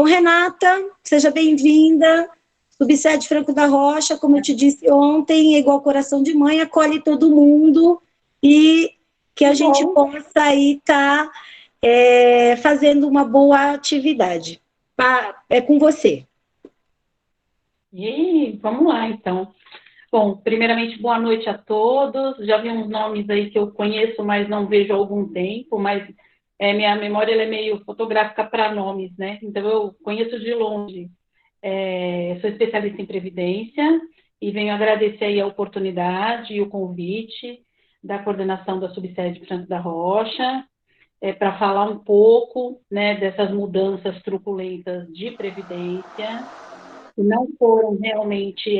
Então, Renata, seja bem-vinda. Subsede Franco da Rocha, como eu te disse ontem, é igual coração de mãe, acolhe todo mundo e que a gente possa aí estar fazendo uma boa atividade. É com você. E vamos lá, então. Bom, primeiramente, boa noite a todos. Já vi uns nomes aí que eu conheço, mas não vejo há algum tempo, mas minha memória ela é meio fotográfica para nomes, né? Então, eu conheço de longe. Sou especialista em Previdência e venho agradecer aí a oportunidade e o convite da coordenação da Subsede Franco da Rocha, para falar um pouco, né, dessas mudanças truculentas de Previdência, que não foram realmente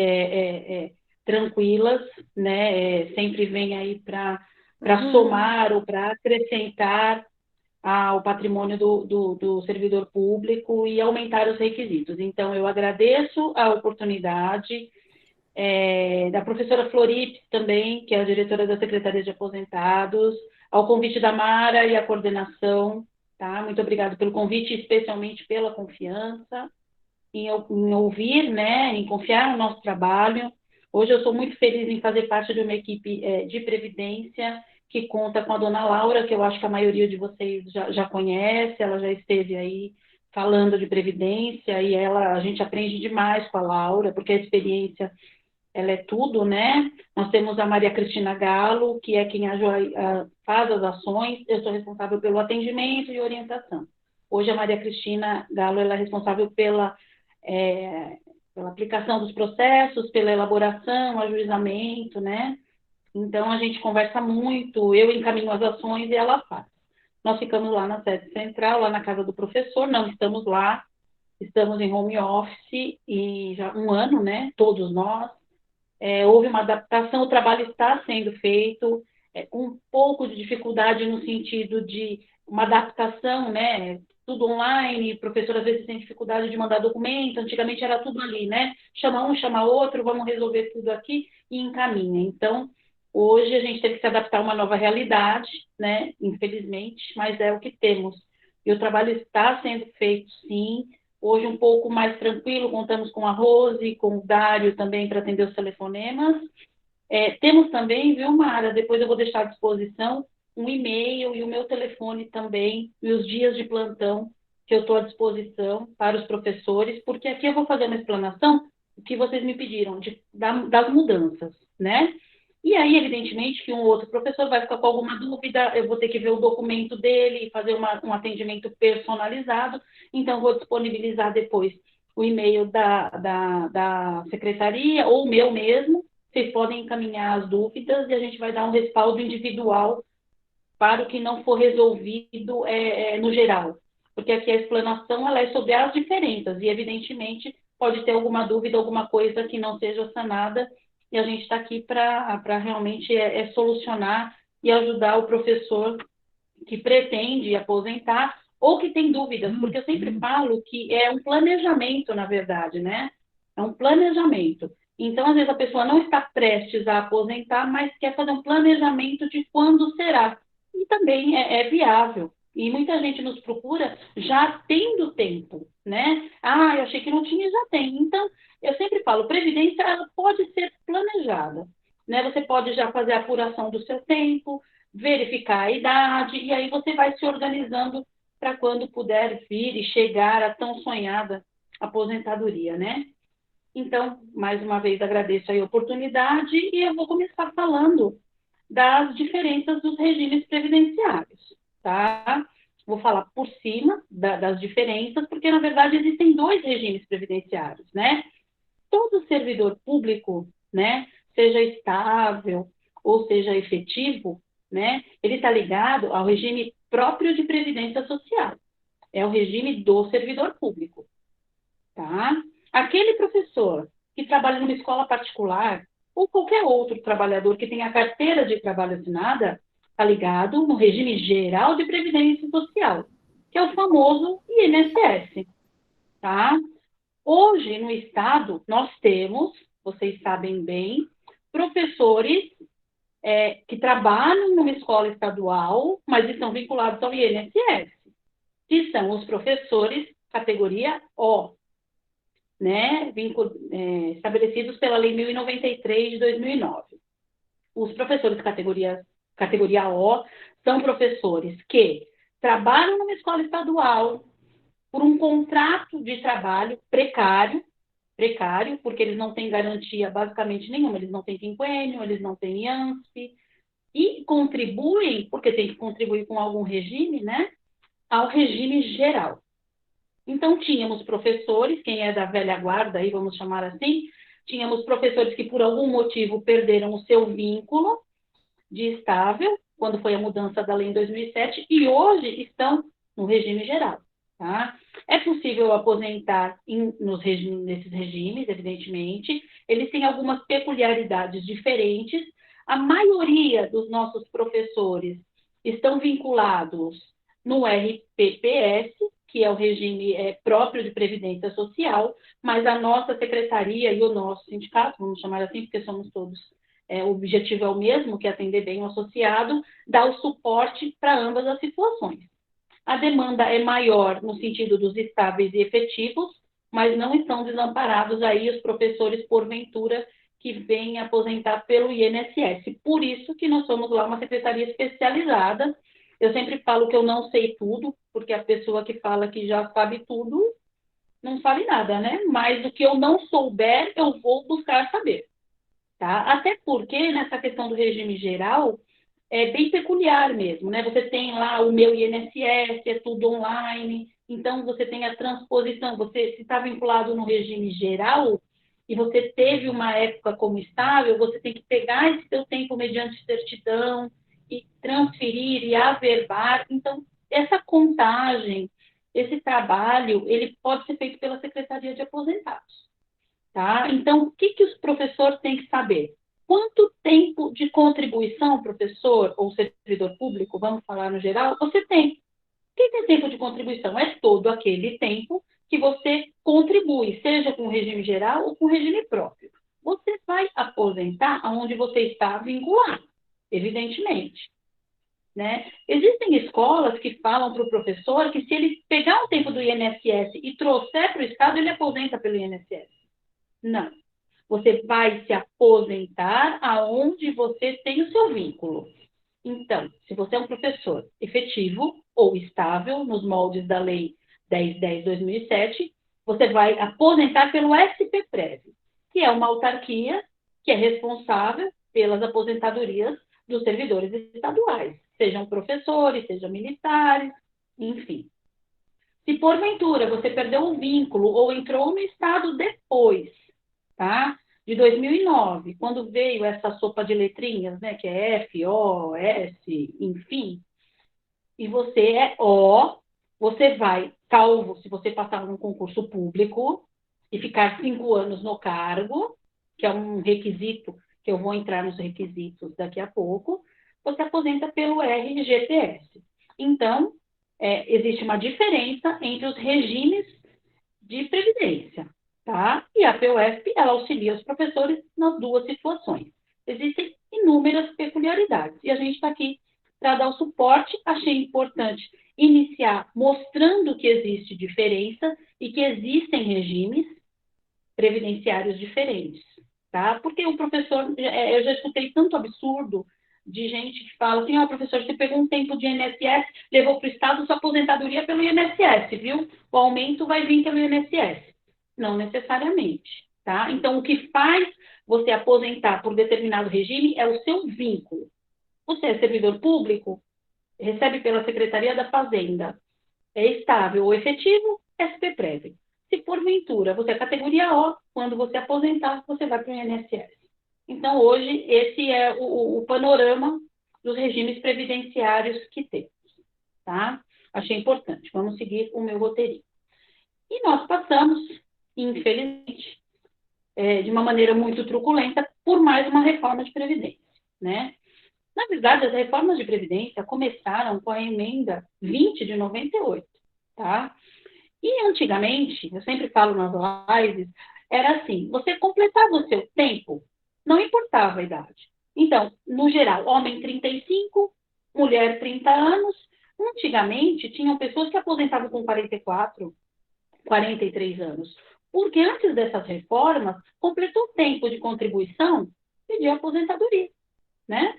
tranquilas, né, sempre vem aí para somar ou para acrescentar ao patrimônio do servidor público e aumentar os requisitos. Então, eu agradeço a oportunidade da professora Floripe também, que é a diretora da Secretaria de Aposentados, ao convite da Mara e a coordenação, tá? Muito obrigada pelo convite, especialmente pela confiança em ouvir, né, em confiar no nosso trabalho. Hoje eu sou muito feliz em fazer parte de uma equipe de previdência que conta com a dona Laura, que eu acho que a maioria de vocês já conhece, ela já esteve aí falando de previdência, e a gente aprende demais com a Laura, porque a experiência, ela é tudo, né? Nós temos a Maria Cristina Galo, que é quem faz as ações, eu sou responsável pelo atendimento e orientação. Hoje a Maria Cristina Galo, ela é responsável pela aplicação dos processos, pela elaboração, ajuizamento, né? Então, a gente conversa muito, eu encaminho as ações e ela faz. Nós ficamos lá na sede central, lá na casa do professor, não estamos lá, estamos em home office e já 1 ano, né? Todos nós. Houve uma adaptação, o trabalho está sendo feito, com um pouco de dificuldade no sentido de uma adaptação, né? Tudo online, o professor às vezes tem dificuldade de mandar documento, antigamente era tudo ali, né? Chama um, chama outro, vamos resolver tudo aqui e encaminha. Então, hoje a gente teve que se adaptar a uma nova realidade, né? Infelizmente, mas é o que temos. E o trabalho está sendo feito, sim. Hoje um pouco mais tranquilo, contamos com a Rose, com o Dário também para atender os telefonemas. Temos também, viu, Mara, depois eu vou deixar à disposição um e-mail e o meu telefone também, e os dias de plantão que eu estou à disposição para os professores, porque aqui eu vou fazer uma explanação do que vocês me pediram, das mudanças, né? E aí, evidentemente, que um outro professor vai ficar com alguma dúvida, eu vou ter que ver o documento dele e fazer um atendimento personalizado, então vou disponibilizar depois o e-mail da secretaria, ou o meu mesmo, vocês podem encaminhar as dúvidas e a gente vai dar um respaldo individual para o que não for resolvido no geral. Porque aqui a explanação ela é sobre as diferenças e, evidentemente, pode ter alguma dúvida, alguma coisa que não seja sanada, e a gente está aqui para realmente solucionar e ajudar o professor que pretende aposentar ou que tem dúvidas, porque eu sempre falo que é um planejamento, na verdade, né? É um planejamento. Então, às vezes, a pessoa não está prestes a aposentar, mas quer fazer um planejamento de quando será. E também é viável. E muita gente nos procura já tendo tempo, né? Ah, eu achei que não tinha, já tem. Então, eu sempre falo, previdência ela pode ser planejada, né? Você pode já fazer a apuração do seu tempo, verificar a idade, e aí você vai se organizando para quando puder vir e chegar à tão sonhada aposentadoria, né? Então, mais uma vez, agradeço a oportunidade e eu vou começar falando das diferenças dos regimes previdenciários, tá? Vou falar por cima das diferenças, porque, na verdade, existem 2 regimes previdenciários, né? Todo servidor público, né, seja estável ou seja efetivo, né, ele está ligado ao regime próprio de previdência social. É o regime do servidor público, tá? Aquele professor que trabalha numa escola particular ou qualquer outro trabalhador que tenha carteira de trabalho assinada está ligado no regime geral de previdência social, que é o famoso INSS, tá? Hoje, no Estado, nós temos, vocês sabem bem, professores que trabalham numa escola estadual, mas estão vinculados ao INSS, que são os professores categoria O, né, estabelecidos pela Lei 1093 de 2009. Os professores categoria O são professores que trabalham numa escola estadual por um contrato de trabalho precário, porque eles não têm garantia basicamente nenhuma, eles não têm quinquênio, eles não têm IANSP, e contribuem, porque tem que contribuir com algum regime, né, ao regime geral. Então, tínhamos professores, quem é da velha guarda, aí vamos chamar assim, tínhamos professores que por algum motivo perderam o seu vínculo de estável, quando foi a mudança da lei em 2007, e hoje estão no regime geral. Tá? É possível aposentar nesses regimes, evidentemente. Eles têm algumas peculiaridades diferentes. A maioria dos nossos professores estão vinculados no RPPS, que é o regime próprio de previdência social, mas a nossa secretaria e o nosso sindicato, vamos chamar assim, porque somos todos, o objetivo é o mesmo, que é atender bem o associado, dá o suporte para ambas as situações. A demanda é maior no sentido dos estáveis e efetivos, mas não estão desamparados aí os professores, porventura, que vêm aposentar pelo INSS. Por isso que nós somos lá uma secretaria especializada. Eu sempre falo que eu não sei tudo, porque a pessoa que fala que já sabe tudo, não sabe nada, né? Mas o que eu não souber, eu vou buscar saber. Tá? Até porque, nessa questão do regime geral, é bem peculiar mesmo, né? Você tem lá o meu INSS, é tudo online, então você tem a transposição, você se está vinculado no regime geral e você teve uma época como estável, você tem que pegar esse seu tempo mediante certidão e transferir e averbar. Então, essa contagem, esse trabalho, ele pode ser feito pela Secretaria de Aposentados. Tá? Então, o que os professores têm que saber? Quanto tempo de contribuição, professor ou servidor público, vamos falar no geral, você tem? Quem tem tempo de contribuição? É todo aquele tempo que você contribui, seja com o regime geral ou com o regime próprio. Você vai aposentar aonde você está vinculado, evidentemente. Né? Existem escolas que falam para o professor que se ele pegar um tempo do INSS e trouxer para o Estado, ele aposenta pelo INSS. Não. Você vai se aposentar aonde você tem o seu vínculo. Então, se você é um professor efetivo ou estável, nos moldes da Lei 1010/2007, você vai aposentar pelo SPPREV, que é uma autarquia que é responsável pelas aposentadorias dos servidores estaduais, sejam professores, sejam militares, enfim. Se porventura você perdeu o vínculo ou entrou no Estado depois, tá? De 2009, quando veio essa sopa de letrinhas, né, que é F, O, S, enfim, e você é O, você vai, salvo se você passar num concurso público e ficar 5 anos no cargo, que é um requisito, que eu vou entrar nos requisitos daqui a pouco, você aposenta pelo RGPS. Então, existe uma diferença entre os regimes de previdência. Tá? E a PUESP, ela auxilia os professores nas duas situações. Existem inúmeras peculiaridades e a gente está aqui para dar o suporte. Achei importante iniciar mostrando que existe diferença e que existem regimes previdenciários diferentes, tá? Porque o professor, eu já escutei tanto absurdo de gente que fala assim, professor, você pegou um tempo de INSS, levou para o Estado, sua aposentadoria pelo INSS, viu? O aumento vai vir pelo INSS. Não necessariamente, tá? Então, o que faz você aposentar por determinado regime é o seu vínculo. Você é servidor público, recebe pela Secretaria da Fazenda, é estável ou efetivo, SPPREV. Se porventura você é categoria O, quando você aposentar, você vai para o INSS. Então, hoje, esse é o panorama dos regimes previdenciários que temos, tá? Achei importante. Vamos seguir o meu roteirinho. E nós passamos, infelizmente, de uma maneira muito truculenta, por mais uma reforma de Previdência, né? Na verdade, as reformas de Previdência começaram com a emenda 20 de 98, tá? E antigamente, eu sempre falo nas lives, era assim, você completava o seu tempo, não importava a idade. Então, no geral, homem 35, mulher 30 anos. Antigamente, tinham pessoas que aposentavam com 44, 43 anos. Porque antes dessas reformas, completou o tempo de contribuição, pedia aposentadoria, né?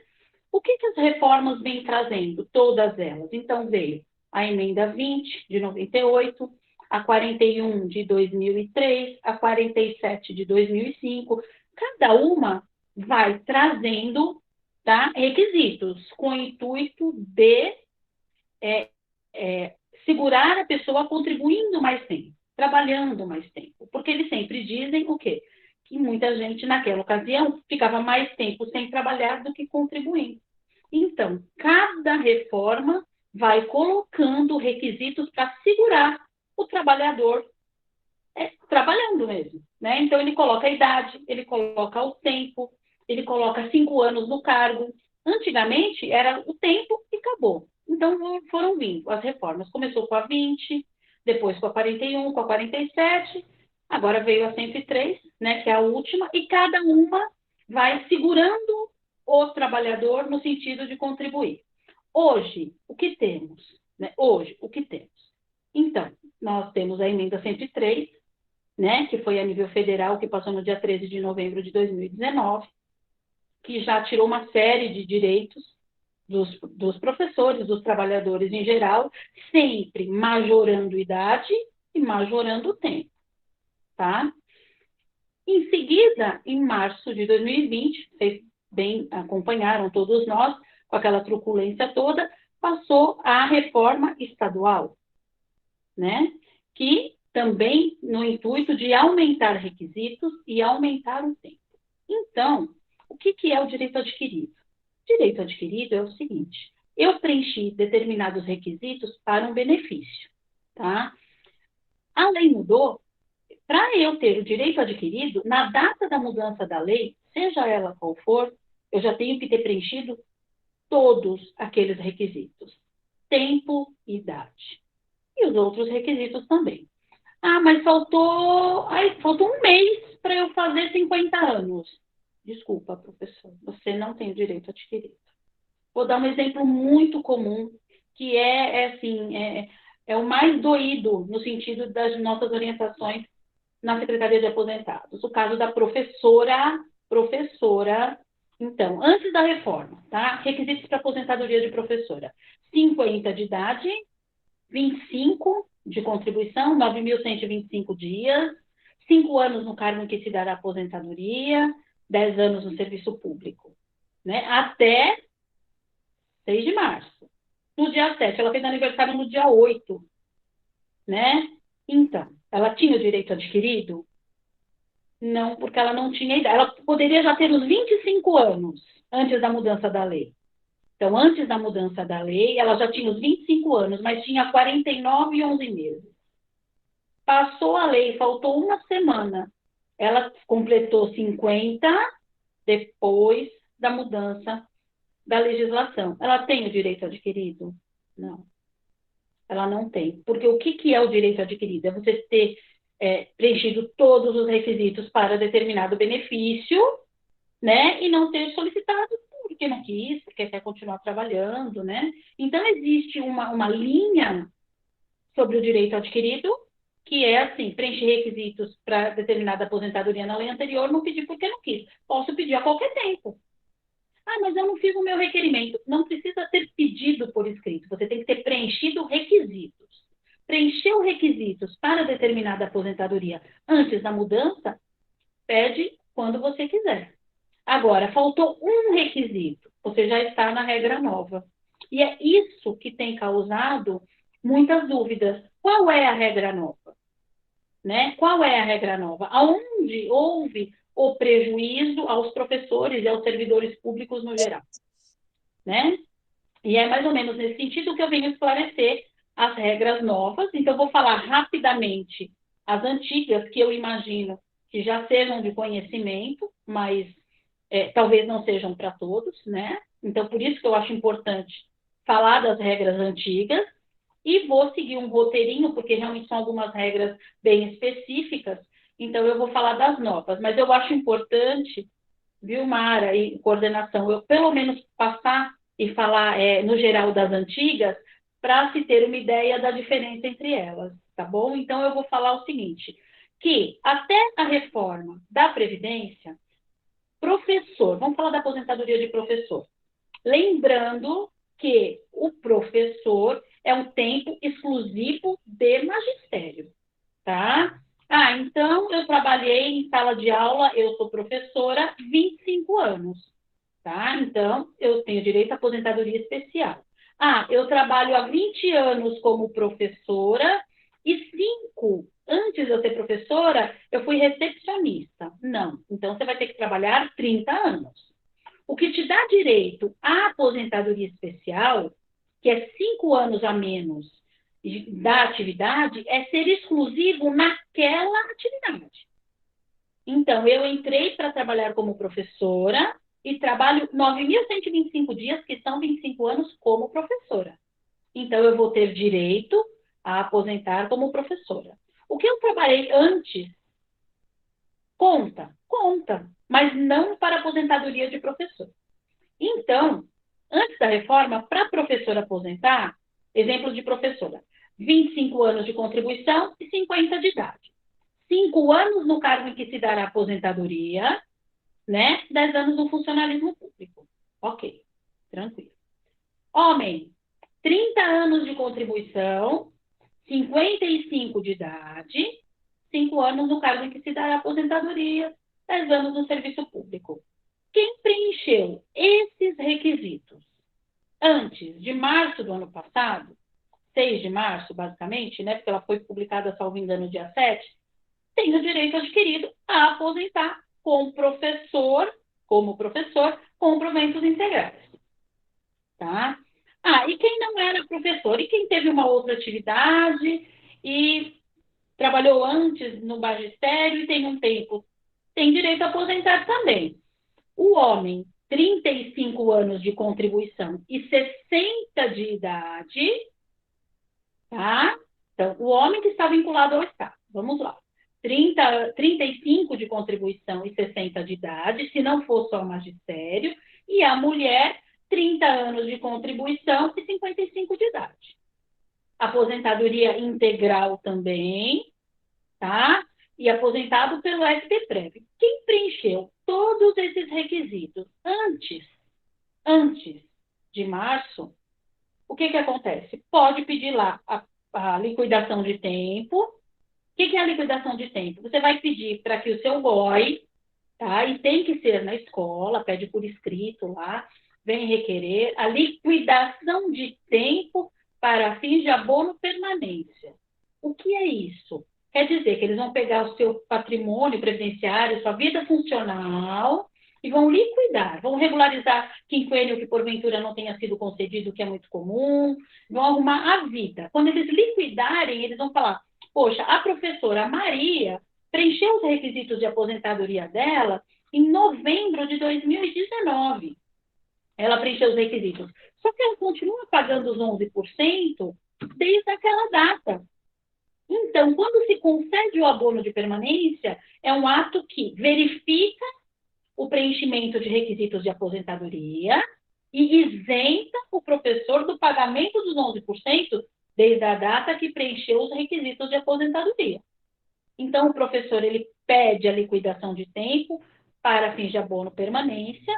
O que as reformas vêm trazendo? Todas elas. Então, veio a emenda 20, de 98, a 41, de 2003, a 47, de 2005. Cada uma vai trazendo, tá, requisitos com o intuito de segurar a pessoa contribuindo mais tempo, trabalhando mais tempo. Porque eles sempre dizem o quê? Que muita gente, naquela ocasião, ficava mais tempo sem trabalhar do que contribuindo. Então, cada reforma vai colocando requisitos para segurar o trabalhador trabalhando mesmo, né? Então, ele coloca a idade, ele coloca o tempo, ele coloca 5 anos no cargo. Antigamente, era o tempo e acabou. Então, foram vindo as reformas. Começou com a 20, depois com a 41, com a 47, agora veio a 103, né, que é a última, e cada uma vai segurando o trabalhador no sentido de contribuir. Hoje, o que temos? Né? Hoje, o que temos? Então, nós temos a emenda 103, né, que foi a nível federal, que passou no dia 13 de novembro de 2019, que já tirou uma série de direitos dos professores, dos trabalhadores em geral, sempre majorando idade e majorando o tempo, tá? Em seguida, em março de 2020, vocês bem acompanharam todos nós, com aquela truculência toda, passou a reforma estadual, né? Que também no intuito de aumentar requisitos e aumentar o tempo. Então, o que é o direito adquirido? Direito adquirido é o seguinte: eu preenchi determinados requisitos para um benefício, tá? A lei mudou. Para eu ter o direito adquirido, na data da mudança da lei, seja ela qual for, eu já tenho que ter preenchido todos aqueles requisitos: tempo e idade. E os outros requisitos também. Ah, mas faltou um mês para eu fazer 50 anos. Desculpa, professor, você não tem o direito adquirido. Vou dar um exemplo muito comum, que é o mais doído no sentido das nossas orientações na Secretaria de Aposentados. O caso da professora. Então, antes da reforma, tá? Requisitos para aposentadoria de professora: 50 de idade, 25 de contribuição, 9.125 dias, 5 anos no cargo em que se dará aposentadoria, 10 anos no serviço público, né? Até 6 de março. No dia 7, ela fez aniversário no dia 8, né? Então, ela tinha o direito adquirido? Não, porque ela não tinha idade. Ela poderia já ter os 25 anos antes da mudança da lei. Então, antes da mudança da lei, ela já tinha os 25 anos, mas tinha 49 e 11 meses. Passou a lei, faltou uma semana. Ela completou 50 depois da mudança da legislação. Ela tem o direito adquirido? Não. Ela não tem. Porque o que é o direito adquirido? É você ter preenchido todos os requisitos para determinado benefício, né? E não ter solicitado porque não quis, porque quer continuar trabalhando, né? Então, existe uma linha sobre o direito adquirido, que é assim: preencher requisitos para determinada aposentadoria na lei anterior, não pedi porque não quis. Posso pedir a qualquer tempo. Ah, mas eu não fiz o meu requerimento. Não precisa ter pedido por escrito, você tem que ter preenchido requisitos. Preencheu requisitos para determinada aposentadoria antes da mudança, pede quando você quiser. Agora, faltou um requisito, você já está na regra nova. E é isso que tem causado muitas dúvidas. Qual é a regra nova? Né? Qual é a regra nova? Aonde houve o prejuízo aos professores e aos servidores públicos no geral? Né? E é mais ou menos nesse sentido que eu venho esclarecer as regras novas. Então, eu vou falar rapidamente as antigas, que eu imagino que já sejam de conhecimento, mas talvez não sejam para todos, né? Então, por isso que eu acho importante falar das regras antigas, e vou seguir um roteirinho, porque realmente são algumas regras bem específicas, então eu vou falar das novas. Mas eu acho importante, viu, Mara, e coordenação, eu pelo menos passar e falar no geral das antigas, para se ter uma ideia da diferença entre elas, tá bom? Então, eu vou falar o seguinte, que até a reforma da Previdência, professor, vamos falar da aposentadoria de professor, lembrando que o professor é um tempo exclusivo de magistério, tá? Ah, então eu trabalhei em sala de aula, eu sou professora 25 anos, tá? Então eu tenho direito à aposentadoria especial. Ah, eu trabalho há 20 anos como professora e 5 antes de eu ser professora, eu fui recepcionista. Não, então você vai ter que trabalhar 30 anos. O que te dá direito à aposentadoria especial, que é 5 anos a menos da atividade, é ser exclusivo naquela atividade. Então, eu entrei para trabalhar como professora e trabalho 9.125 dias, que são 25 anos, como professora. Então, eu vou ter direito a aposentar como professora. O que eu trabalhei antes, conta, mas não para aposentadoria de professor. Então, antes da reforma, para a professora aposentar, exemplo de professora, 25 anos de contribuição e 50 de idade. 5 anos no cargo em que se dará aposentadoria, né? 10 anos no funcionalismo público. Ok, tranquilo. Homem, 30 anos de contribuição, 55 de idade, 5 anos no cargo em que se dará aposentadoria, 10 anos no serviço público. Quem preencheu esses requisitos antes de março do ano passado, 6 de março, basicamente, né, porque ela foi publicada, salvo engano, dia 7, tem o direito adquirido a aposentar como professor, com proventos integrais. Tá? Ah, e quem não era professor? E quem teve uma outra atividade e trabalhou antes no magistério e tem um tempo, tem direito a aposentar também. O homem, 35 anos de contribuição e 60 de idade, tá? Então, o homem que está vinculado ao Estado, vamos lá. 35 de contribuição e 60 de idade, se não for só magistério, e a mulher, 30 anos de contribuição e 55 de idade. Aposentadoria integral também, tá? E aposentado pelo SPPREV. Quem preencheu todos esses requisitos antes de março, o que acontece? Pode pedir lá a liquidação de tempo. O que é a liquidação de tempo? Você vai pedir para que o seu boy, tá? E tem que ser na escola, pede por escrito lá, vem requerer a liquidação de tempo para fins de abono permanência. O que é isso? Quer dizer que eles vão pegar o seu patrimônio previdenciário, sua vida funcional, e vão liquidar, vão regularizar quinquênio que porventura não tenha sido concedido, que é muito comum, vão arrumar a vida. Quando eles liquidarem, eles vão falar, poxa, a professora Maria preencheu os requisitos de aposentadoria dela em novembro de 2019. Ela preencheu os requisitos. Só que ela continua pagando os 11% desde aquela data. Então, quando se concede o abono de permanência, é um ato que verifica o preenchimento de requisitos de aposentadoria e isenta o professor do pagamento dos 11% desde a data que preencheu os requisitos de aposentadoria. Então, o professor ele pede a liquidação de tempo para fins de abono permanência,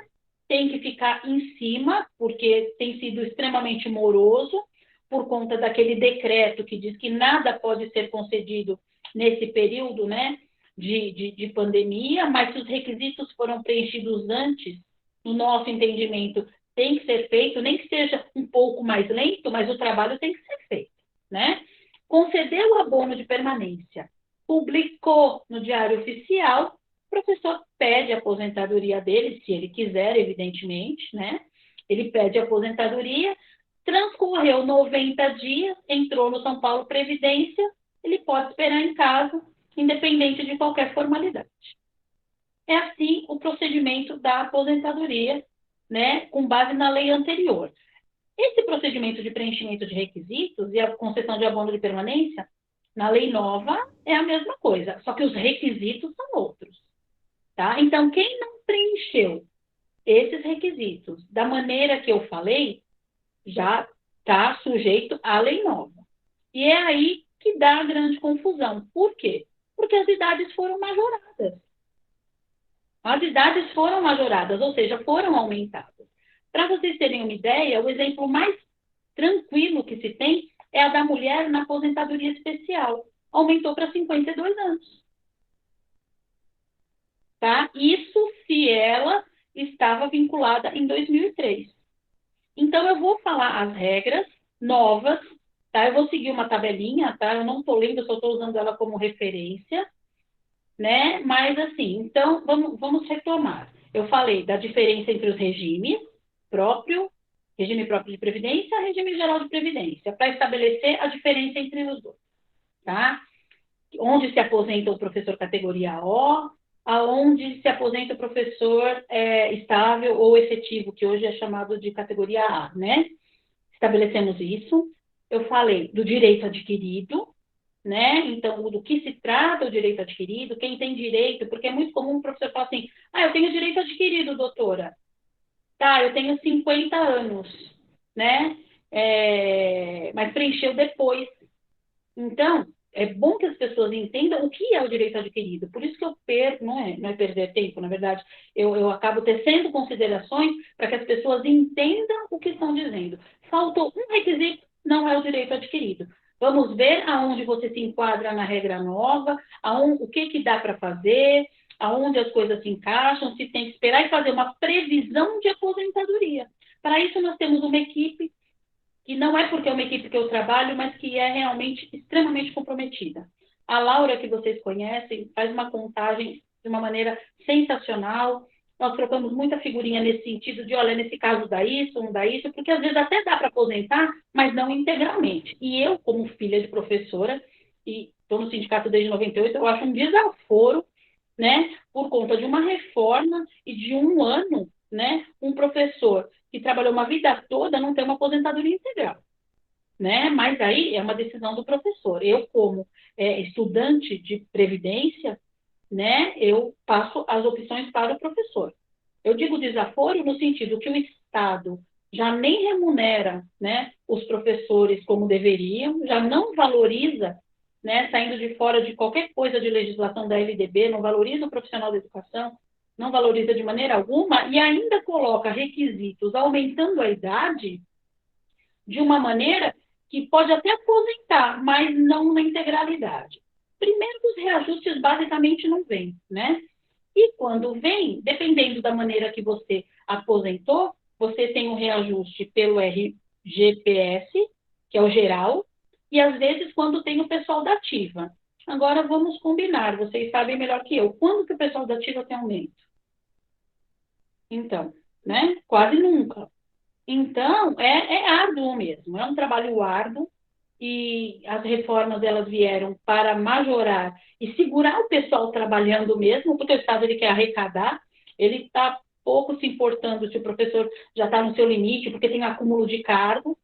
tem que ficar em cima, porque tem sido extremamente moroso, por conta daquele decreto que diz que nada pode ser concedido nesse período, né, de pandemia, mas se os requisitos foram preenchidos antes, no nosso entendimento, tem que ser feito, nem que seja um pouco mais lento, mas o trabalho tem que ser feito, né? Concedeu o abono de permanência, publicou no Diário Oficial, o professor pede a aposentadoria dele, se ele quiser, evidentemente, né? Ele pede a aposentadoria, transcorreu 90 dias, entrou no São Paulo Previdência, ele pode esperar em casa, independente de qualquer formalidade. É assim o procedimento da aposentadoria, né, com base na lei anterior. Esse procedimento de preenchimento de requisitos e a concessão de abono de permanência, na lei nova, é a mesma coisa, só que os requisitos são outros. Tá? Então, quem não preencheu esses requisitos da maneira que eu falei, já tá sujeito à lei nova. E é aí que dá a grande confusão. Por quê? Porque as idades foram majoradas. As idades foram majoradas, ou seja, foram aumentadas. Para vocês terem uma ideia, o exemplo mais tranquilo que se tem é a da mulher na aposentadoria especial. Aumentou para 52 anos. Tá? Isso se ela estava vinculada em 2003. Então, eu vou falar as regras novas, tá? Eu vou seguir uma tabelinha, tá? Eu não estou lendo, eu só estou usando ela como referência, né? Mas, assim, então, vamos retomar. Eu falei da diferença entre os regimes regime próprio de previdência e regime geral de previdência, para estabelecer a diferença entre os dois, tá? Onde se aposenta o professor categoria O, aonde se aposenta o professor estável ou efetivo, que hoje é chamado de categoria A, né? Estabelecemos isso. Eu falei do direito adquirido, né? Então, do que se trata o direito adquirido, quem tem direito, porque é muito comum o professor falar assim, eu tenho direito adquirido, doutora. Tá, eu tenho 50 anos, né? Mas preencheu depois. Então, é bom que as pessoas entendam o que é o direito adquirido. Por isso que eu perco, não é perder tempo, na verdade, eu acabo tecendo considerações para que as pessoas entendam o que estão dizendo. Faltou um requisito, não é o direito adquirido. Vamos ver aonde você se enquadra na regra nova, o que dá para fazer, aonde as coisas se encaixam, se tem que esperar e fazer uma previsão de aposentadoria. Para isso, nós temos uma equipe que não é porque é uma equipe que eu trabalho, mas que é realmente extremamente comprometida. A Laura, que vocês conhecem, faz uma contagem de uma maneira sensacional. Nós trocamos muita figurinha nesse sentido de, olha, nesse caso dá isso, não dá isso, porque às vezes até dá para aposentar, mas não integralmente. E eu, como filha de professora, e estou no sindicato desde 98, eu acho um desaforo, né, por conta de uma reforma e de um ano, né, um professor que trabalhou uma vida toda não ter uma aposentadoria integral, né? Mas aí é uma decisão do professor. Eu, como estudante de previdência, né, eu passo as opções para o professor. Eu digo desaforo no sentido que o Estado já nem remunera, né, os professores como deveriam, já não valoriza, né, saindo de fora de qualquer coisa de legislação da LDB, não valoriza o profissional da educação, não valoriza de maneira alguma e ainda coloca requisitos aumentando a idade de uma maneira que pode até aposentar, mas não na integralidade. Primeiro, os reajustes basicamente não vêm, né? E quando vem, dependendo da maneira que você aposentou, você tem um reajuste pelo RGPS, que é o geral, e às vezes quando tem o pessoal da ativa. Agora vamos combinar, vocês sabem melhor que eu. Quando que o pessoal da ativa tem aumento? Então, né? Quase nunca. Então, é árduo mesmo, é um trabalho árduo e as reformas elas vieram para majorar e segurar o pessoal trabalhando mesmo, porque o Estado ele quer arrecadar, ele está pouco se importando se o professor já está no seu limite, porque tem acúmulo de cargo,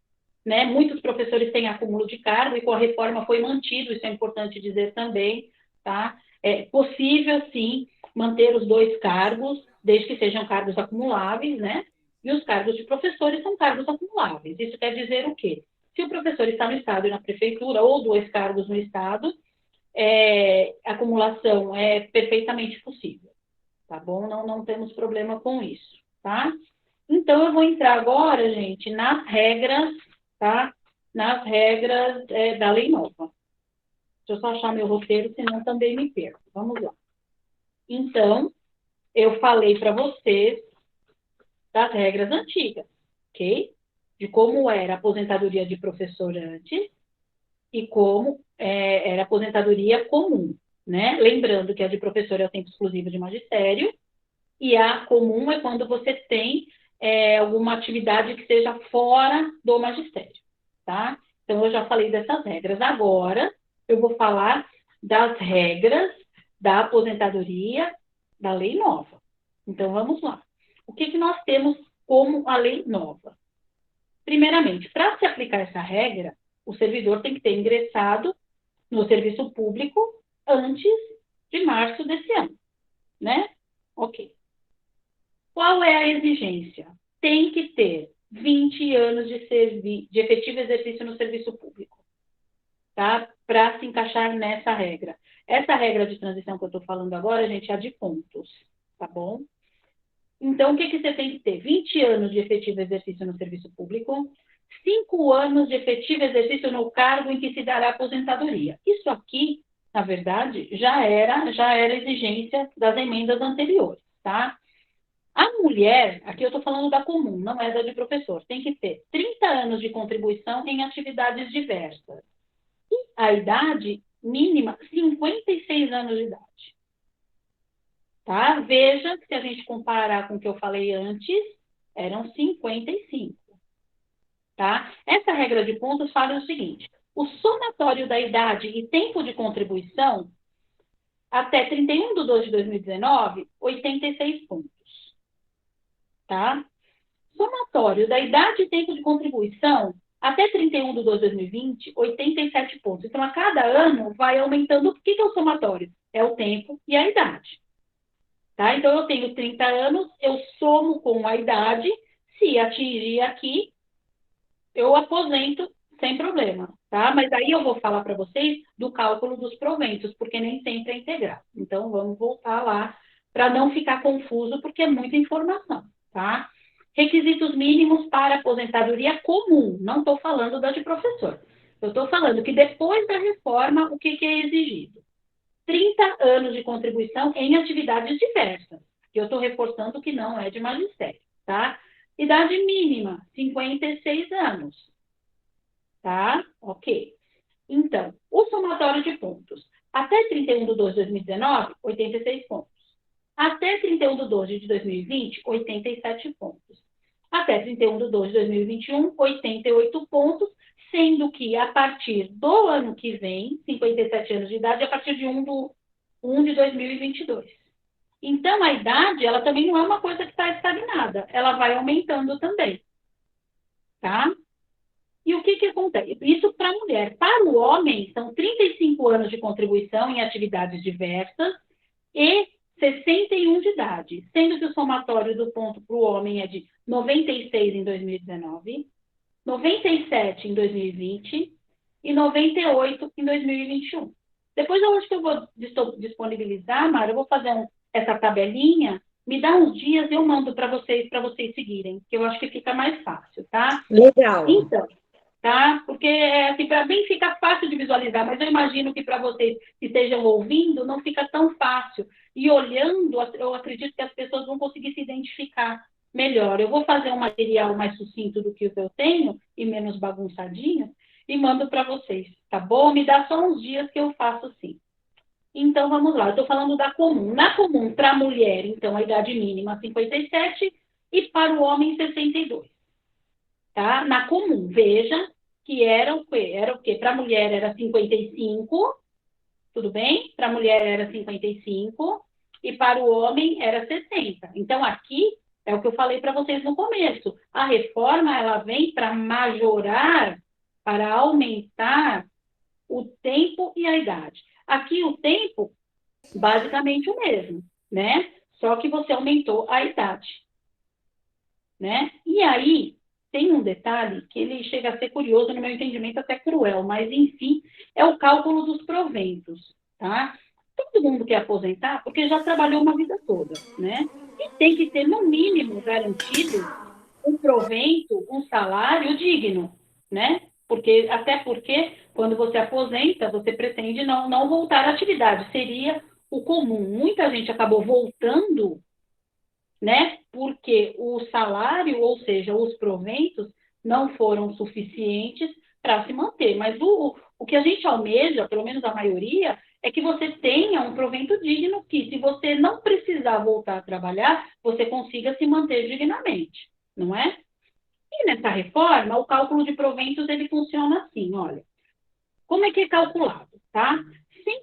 né? Muitos professores têm acúmulo de cargo e com a reforma foi mantido, isso é importante dizer também, tá? É possível, sim, manter os dois cargos, desde que sejam cargos acumuláveis, né? E os cargos de professores são cargos acumuláveis. Isso quer dizer o quê? Se o professor está no Estado e na prefeitura, ou dois cargos no Estado, acumulação é perfeitamente possível, tá bom? Não temos problema com isso, tá? Então, eu vou entrar agora, gente, nas regras, tá? Nas regras da lei nova. Deixa eu só achar meu roteiro, senão também me perco. Vamos lá. Então, eu falei para vocês das regras antigas, ok? De como era a aposentadoria de professor antes e como era a aposentadoria comum, né? Lembrando que a de professor é o tempo exclusivo de magistério e a comum é quando você tem alguma atividade que seja fora do magistério, tá? Então, eu já falei dessas regras. Agora, eu vou falar das regras da aposentadoria da lei nova. Então, vamos lá. O que nós temos como a lei nova? Primeiramente, para se aplicar essa regra, o servidor tem que ter ingressado no serviço público antes de março desse ano, né? Ok. Qual é a exigência? Tem que ter 20 anos de efetivo exercício no serviço público, tá? Para se encaixar nessa regra. Essa regra de transição que eu estou falando agora, gente, é a de pontos, tá bom? Então, o que você tem que ter? 20 anos de efetivo exercício no serviço público, 5 anos de efetivo exercício no cargo em que se dará aposentadoria. Isso aqui, na verdade, já era exigência das emendas anteriores, tá? A mulher, aqui eu estou falando da comum, não é da de professor, tem que ter 30 anos de contribuição em atividades diversas. E a idade mínima, 56 anos de idade. Tá? Veja que se a gente comparar com o que eu falei antes, eram 55. Tá? Essa regra de pontos fala o seguinte: o somatório da idade e tempo de contribuição até 31 de 2 de 2019, 86 pontos. Tá? Somatório da idade e tempo de contribuição até 31 de 2 de 2020, 87 pontos. Então, a cada ano vai aumentando. O que é o somatório? É o tempo e a idade. Tá? Então, eu tenho 30 anos, eu somo com a idade, se atingir aqui, eu aposento sem problema, tá? Mas aí eu vou falar para vocês do cálculo dos proventos, porque nem sempre é integral. Então, vamos voltar lá para não ficar confuso, porque é muita informação, tá? Requisitos mínimos para aposentadoria comum, não estou falando da de professor. Eu estou falando que depois da reforma, o que é exigido? 30 anos de contribuição em atividades diversas, que eu estou reforçando que não é de magistério, tá? Idade mínima, 56 anos, tá? Ok. Então, o somatório de pontos. Até 31 de 2 de 2019, 86 pontos. Até 31 de 2 de 2020, 87 pontos. Até 31 de 2 de 2021, 88 pontos, sendo que a partir do ano que vem, 57 anos de idade, a partir de 1 de 2022. Então, a idade, ela também não é uma coisa que está estagnada, ela vai aumentando também, tá? E o que acontece? Isso para a mulher. Para o homem, são 35 anos de contribuição em atividades diversas e 61 de idade, sendo que o somatório do ponto para o homem é de 96 em 2019, 97 em 2020 e 98 em 2021. Depois eu acho que eu vou disponibilizar, Mara, eu vou fazer essa tabelinha, me dá uns dias e eu mando para vocês seguirem, que eu acho que fica mais fácil, tá? Legal. Então, tá? Porque, assim, para mim fica fácil de visualizar, mas eu imagino que para vocês que estejam ouvindo, não fica tão fácil. E olhando, eu acredito que as pessoas vão conseguir se identificar melhor. Eu vou fazer um material mais sucinto do que o que eu tenho, e menos bagunçadinho, e mando para vocês, tá bom? Me dá só uns dias que eu faço sim. Então, vamos lá. Eu estou falando da comum. Na comum, para a mulher, então, a idade mínima 57 e para o homem 62. Tá? Na comum, veja que era o quê? Era o quê? Para a mulher era 55, tudo bem? Para a mulher era 55 e para o homem era 60. Então, aqui é o que eu falei para vocês no começo. A reforma, ela vem para majorar, para aumentar o tempo e a idade. Aqui o tempo, basicamente o mesmo, né? Só que você aumentou a idade, né? E aí, tem um detalhe que ele chega a ser curioso, no meu entendimento até cruel, mas enfim, é o cálculo dos proventos, tá? Todo mundo quer aposentar porque já trabalhou uma vida toda, né? E tem que ter, no mínimo, garantido um provento, um salário digno, né? Até porque, quando você aposenta, você pretende não voltar à atividade. Seria o comum. Muita gente acabou voltando, né? Porque o salário, ou seja, os proventos, não foram suficientes para se manter. Mas o que a gente almeja, pelo menos a maioria, é que você tenha um provento digno que, se você não precisar voltar a trabalhar, você consiga se manter dignamente, não é? E nessa reforma, o cálculo de proventos, ele funciona assim, olha. Como é que é calculado, tá?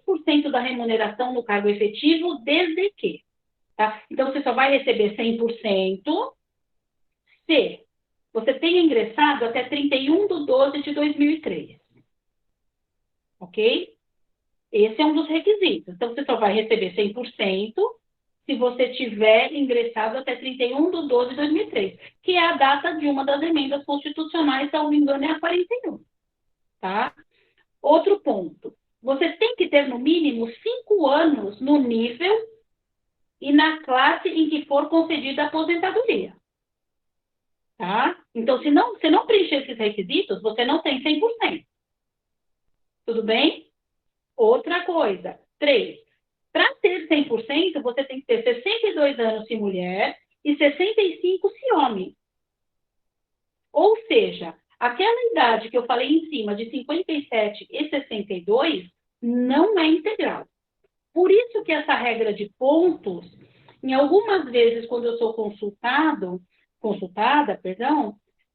100% da remuneração no cargo efetivo, desde que. Tá? Então, você só vai receber 100% se você tenha ingressado até 31 de 12 de 2003. Ok? Esse é um dos requisitos. Então, você só vai receber 100% se você tiver ingressado até 31/12/2003, que é a data de uma das emendas constitucionais, se eu não me engano, é a 41, tá? Outro ponto, você tem que ter, no mínimo, 5 anos no nível e na classe em que for concedida a aposentadoria, tá? Então, se você não preencher esses requisitos, você não tem 100%. Tudo bem? Outra coisa, 3. Para ter 100%, você tem que ter 62 anos se mulher e 65 se homem. Ou seja, aquela idade que eu falei em cima, de 57 e 62, não é integral. Por isso que essa regra de pontos, em algumas vezes, quando eu sou consultada,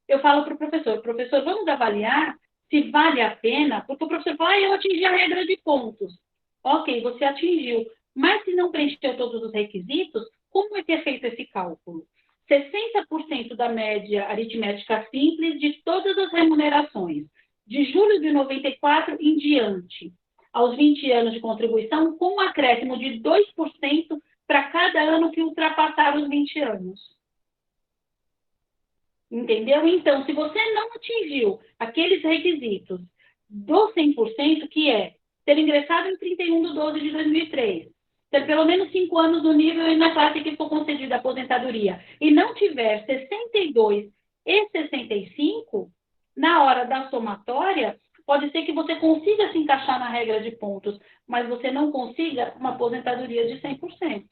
eu falo para o professor, vamos avaliar se vale a pena, porque o professor fala, eu atingi a regra de pontos. Ok, você atingiu, mas se não preencheu todos os requisitos, como é que é feito esse cálculo? 60% da média aritmética simples de todas as remunerações, de julho de 94 em diante, aos 20 anos de contribuição, com um acréscimo de 2% para cada ano que ultrapassar os 20 anos. Entendeu? Então, se você não atingiu aqueles requisitos do 100%, que é ter ingressado em 31/12/2003, ter pelo menos 5 anos no nível e na classe que for concedida a aposentadoria, e não tiver 62 e 65, na hora da somatória, pode ser que você consiga se encaixar na regra de pontos, mas você não consiga uma aposentadoria de 100%.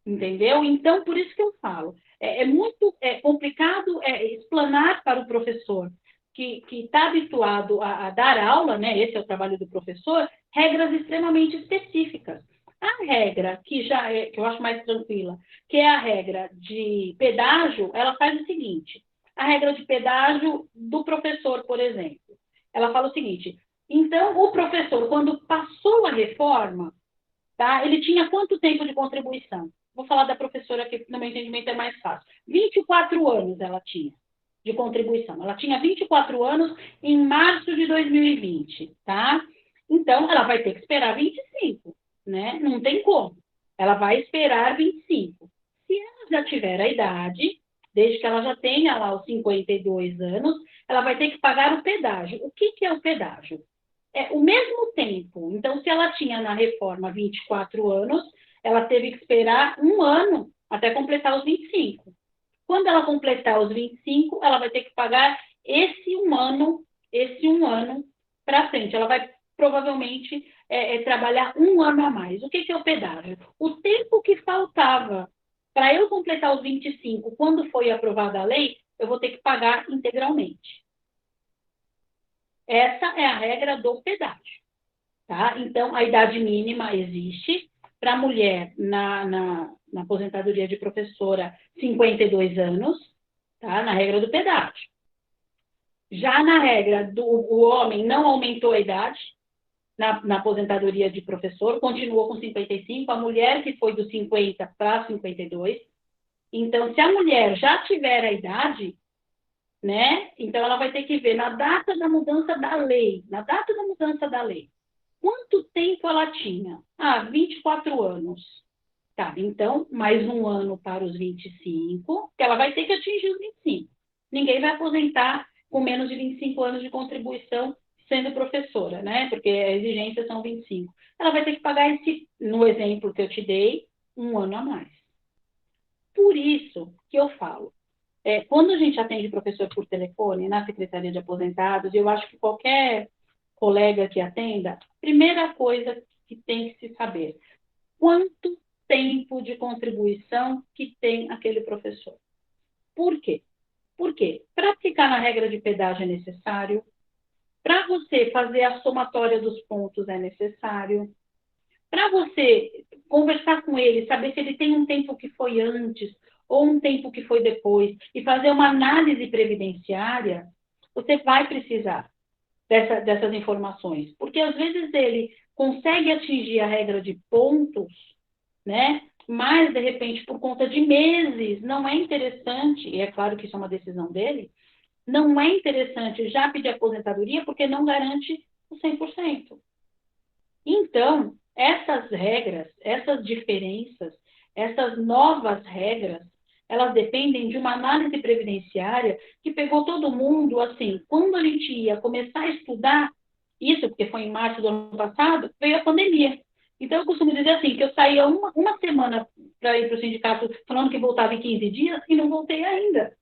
Entendeu? Então, por isso que eu falo, é muito complicado explanar para o professor que está habituado a dar aula, né? Esse é o trabalho do professor, regras extremamente específicas. A regra, que eu acho mais tranquila, que é a regra de pedágio, ela faz o seguinte, a regra de pedágio do professor, por exemplo, ela fala o seguinte, então, o professor, quando passou a reforma, tá? Ele tinha quanto tempo de contribuição? Vou falar da professora que, no meu entendimento, é mais fácil. 24 anos ela tinha de contribuição. Ela tinha 24 anos em março de 2020, tá? Então, ela vai ter que esperar 25, né? Não tem como. Ela vai esperar 25. Se ela já tiver a idade, desde que ela já tenha lá os 52 anos, ela vai ter que pagar o pedágio. O que é o pedágio? É o mesmo tempo. Então, se ela tinha na reforma 24 anos, ela teve que esperar 1 ano até completar os 25. Quando ela completar os 25, ela vai ter que pagar esse um ano para frente. Ela vai provavelmente trabalhar 1 ano a mais. O que é o pedágio? O tempo que faltava para eu completar os 25, quando foi aprovada a lei, eu vou ter que pagar integralmente. Essa é a regra do pedágio. Tá? Então, a idade mínima existe. Para a mulher, na aposentadoria de professora, 52 anos, tá? Na regra do pedágio. Já na regra o homem não aumentou a idade, na aposentadoria de professor, continuou com 55, a mulher que foi dos 50 para 52. Então, se a mulher já tiver a idade, né? Então, ela vai ter que ver na data da mudança da lei, quanto tempo ela tinha? 24 anos. Tá, então, mais 1 ano para os 25, que ela vai ter que atingir os 25. Ninguém vai aposentar com menos de 25 anos de contribuição sendo professora, né? Porque a exigência são 25. Ela vai ter que pagar no exemplo que eu te dei, 1 ano a mais. Por isso que eu falo, quando a gente atende professor por telefone na Secretaria de Aposentados, eu acho que qualquer colega que atenda, primeira coisa que tem que se saber, quanto tempo de contribuição que tem aquele professor. Por quê? Porque para ficar na regra de pedágio é necessário, para você fazer a somatória dos pontos é necessário, para você conversar com ele, saber se ele tem um tempo que foi antes ou um tempo que foi depois, e fazer uma análise previdenciária, você vai precisar dessas informações. Porque às vezes ele consegue atingir a regra de pontos, né? Mas, de repente, por conta de meses, não é interessante, e é claro que isso é uma decisão dele, não é interessante já pedir aposentadoria porque não garante o 100%. Então, Essas regras, essas diferenças, essas novas regras, elas dependem de uma análise previdenciária que pegou todo mundo, assim, quando a gente ia começar a estudar isso, porque foi em março do ano passado, veio a pandemia. Então, eu costumo dizer assim, que eu saía uma semana para ir para o sindicato falando que voltava em 15 dias e não voltei ainda.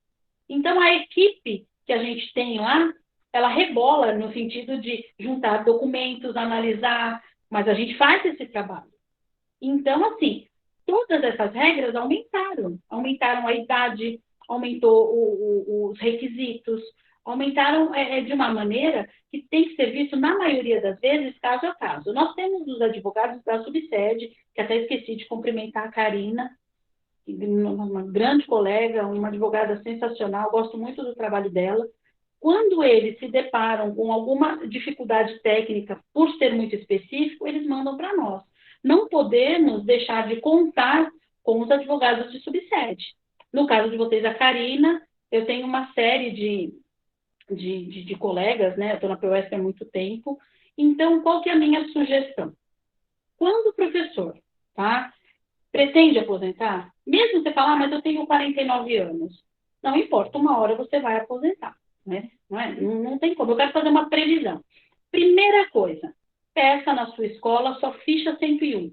Então, a equipe que a gente tem lá, ela rebola no sentido de juntar documentos, analisar, mas a gente faz esse trabalho. Então, assim, todas essas regras aumentaram. Aumentaram a idade, aumentou os requisitos, aumentaram de uma maneira que tem que ser visto, na maioria das vezes, caso a caso. Nós temos os advogados da subsede, que até esqueci de cumprimentar a Karina, uma grande colega, uma advogada sensacional, gosto muito do trabalho dela. Quando eles se deparam com alguma dificuldade técnica, por ser muito específico, eles mandam para nós. Não podemos deixar de contar com os advogados de subsede. No caso de vocês, a Karina, eu tenho uma série de colegas, né? Eu estou na PUESP há muito tempo. Então, qual que é a minha sugestão? Quando o professor, tá, pretende aposentar, mesmo você falar, mas eu tenho 49 anos, não importa, uma hora você vai aposentar, né? Não tem como, eu quero fazer uma previsão. Primeira coisa, peça na sua escola sua ficha 101.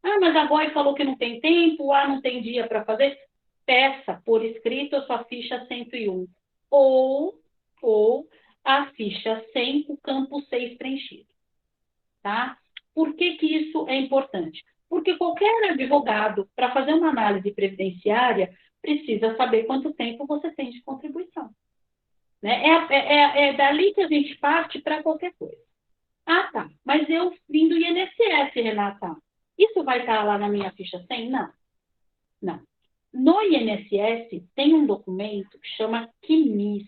Ah, mas a GOI falou que não tem tempo, não tem dia para fazer. Peça por escrito a sua ficha 101. Ou a ficha 100, o campo 6 preenchido. Tá? Por que isso é importante? Porque qualquer advogado, para fazer uma análise previdenciária, precisa saber quanto tempo você tem de contribuição. Né? É dali que a gente parte para qualquer coisa. Ah, tá. Mas eu vim do INSS, Renata. Isso vai estar lá na minha ficha 100? Não. Não. No INSS tem um documento que chama CNIS.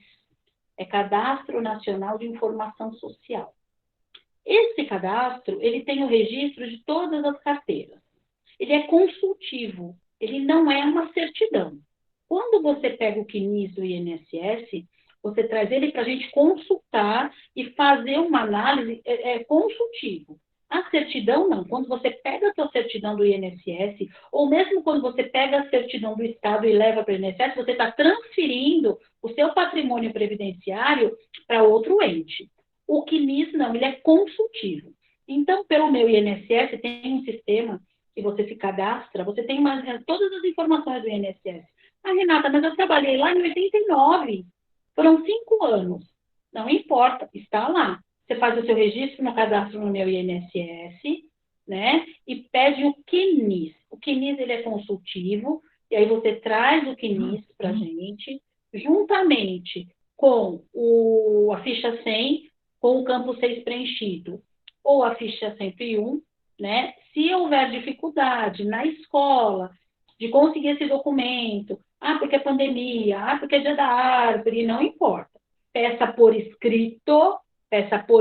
É Cadastro Nacional de Informação Social. Esse cadastro, ele tem o registro de todas as carteiras. Ele é consultivo, ele não é uma certidão. Quando você pega o CNIS do INSS, você traz ele para a gente consultar e fazer uma análise consultivo. A certidão, não. Quando você pega a sua certidão do INSS, ou mesmo quando você pega a certidão do Estado e leva para o INSS, você está transferindo o seu patrimônio previdenciário para outro ente. O CNIS, não, ele é consultivo. Então, pelo meu INSS, tem um sistema que você se cadastra, você tem todas as informações do INSS. Ah, Renata, mas eu trabalhei lá em 89, foram 5 anos. Não importa, está lá. Você faz o seu registro no cadastro no meu INSS, né? E pede o CNIS. O CNIS, ele é consultivo, e aí você traz o CNIS para a gente, juntamente com a ficha 100, com o campo 6 preenchido, ou a ficha 101, né? Se houver dificuldade na escola de conseguir esse documento, porque é pandemia, porque é dia da árvore, não importa. Peça por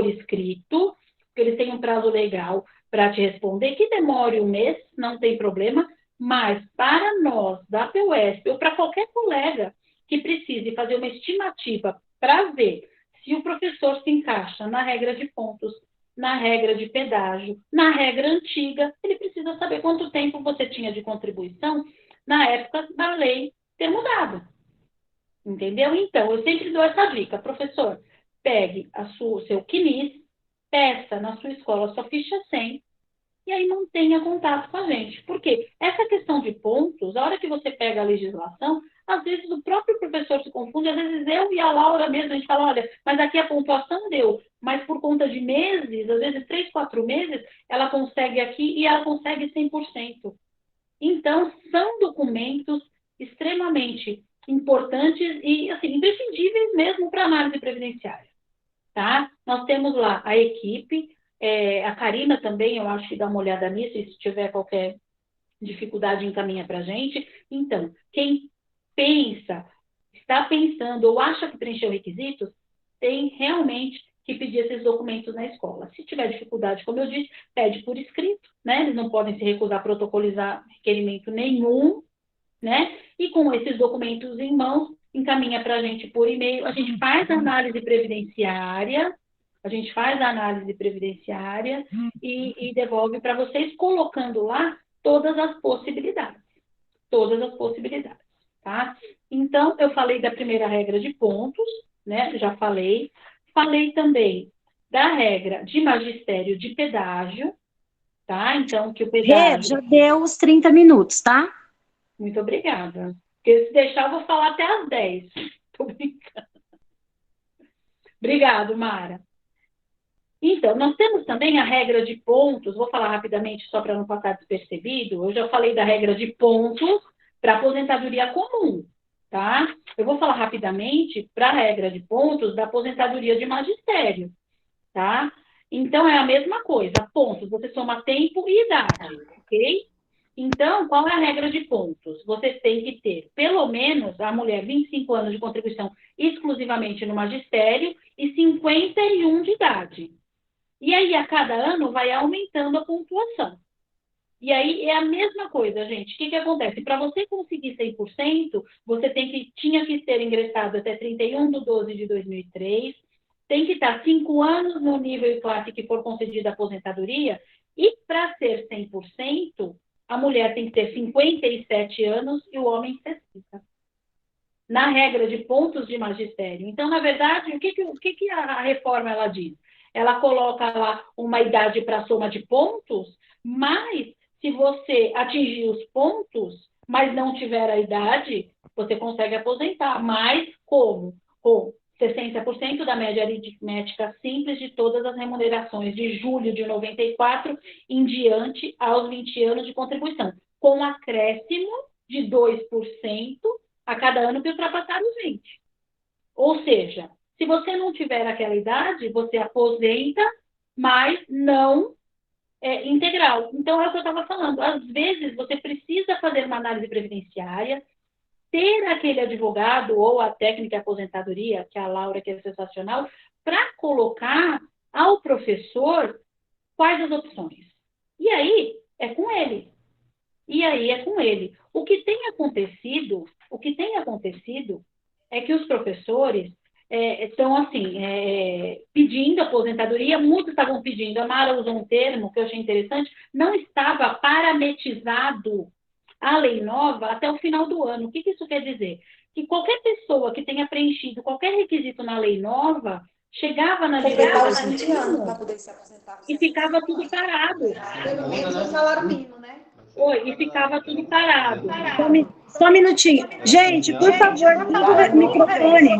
escrito, porque eles têm um prazo legal para te responder, que demore 1 mês, não tem problema, mas para nós, da PUESP, ou para qualquer colega que precise fazer uma estimativa para ver se o professor se encaixa na regra de pontos, na regra de pedágio, na regra antiga, ele precisa saber quanto tempo você tinha de contribuição na época da lei ter mudado. Entendeu? Então, eu sempre dou essa dica. Professor, pegue o seu CNIS, peça na sua escola a sua ficha 100 e aí mantenha contato com a gente. Porque essa questão de pontos, a hora que você pega a legislação, às vezes o próprio professor se confunde, às vezes eu e a Laura mesmo, a gente fala, olha, mas aqui a pontuação deu, mas por conta de meses, às vezes 3, 4 meses, ela consegue aqui e ela consegue 100%. Então, são documentos extremamente importantes e, assim, imprescindíveis mesmo para análise previdenciária, tá? Nós temos lá a equipe, a Karina também, eu acho que dá uma olhada nisso, e se tiver qualquer dificuldade, encaminha para a gente. Então, quem está pensando ou acha que preencheu requisitos, tem realmente que pedir esses documentos na escola. Se tiver dificuldade, como eu disse, pede por escrito, né? Eles não podem se recusar a protocolizar requerimento nenhum, né? E com esses documentos em mãos, encaminha para a gente por e-mail. A gente faz a análise previdenciária, A gente faz a análise previdenciária e devolve para vocês, colocando lá todas as possibilidades. Todas as possibilidades, tá? Então, eu falei da primeira regra de pontos, né? Já falei. Falei também da regra de magistério de pedágio, tá? Então, que o Rê, pedágio... já deu os 30 minutos, tá? Muito obrigada. Porque se deixar, eu vou falar até às 10. Tô brincando. Obrigado, Mara. Então, nós temos também a regra de pontos, vou falar rapidamente só para não passar despercebido. Eu já falei da regra de pontos para aposentadoria comum, tá? Eu vou falar rapidamente para a regra de pontos da aposentadoria de magistério, tá? Então, é a mesma coisa, pontos, você soma tempo e idade, ok? Então, qual é a regra de pontos? Você tem que ter, pelo menos, a mulher, 25 anos de contribuição exclusivamente no magistério e 51 de idade. E aí, a cada ano, vai aumentando a pontuação. E aí, é a mesma coisa, gente. O que acontece? Para você conseguir 100%, você tinha que ter ingressado até 31/12/2003, tem que estar 5 anos no nível e classe que for concedida a aposentadoria, e para ser 100%, a mulher tem que ter 57 anos e o homem 60. Na regra de pontos de magistério. Então, na verdade, o que a reforma ela diz? Ela coloca lá uma idade para soma de pontos, mas se você atingir os pontos, mas não tiver a idade, você consegue aposentar. Mas como? Com 60% da média aritmética simples de todas as remunerações de julho de 94 em diante aos 20 anos de contribuição, com acréscimo de 2% a cada ano que ultrapassar os 20. Ou seja, se você não tiver aquela idade, você aposenta, mas não integral. Então, é o que eu estava falando. Às vezes, você precisa fazer uma análise previdenciária, ter aquele advogado ou a técnica de aposentadoria, que é a Laura, que é sensacional, para colocar ao professor quais as opções. E aí, é com ele. O que tem acontecido é que os professores estão, assim, pedindo aposentadoria, muitos estavam pedindo, a Mara usou um termo que eu achei interessante, não estava parametrizado a lei nova até o final do ano. O que isso quer dizer? Que qualquer pessoa que tenha preenchido qualquer requisito na lei nova, chegava na completava os 20 anos para poder se aposentar. E ficava tudo parado. Pelo menos o salário mínimo, né? E ficava tudo parado. Só um minutinho. Gente, por favor, liga o microfone.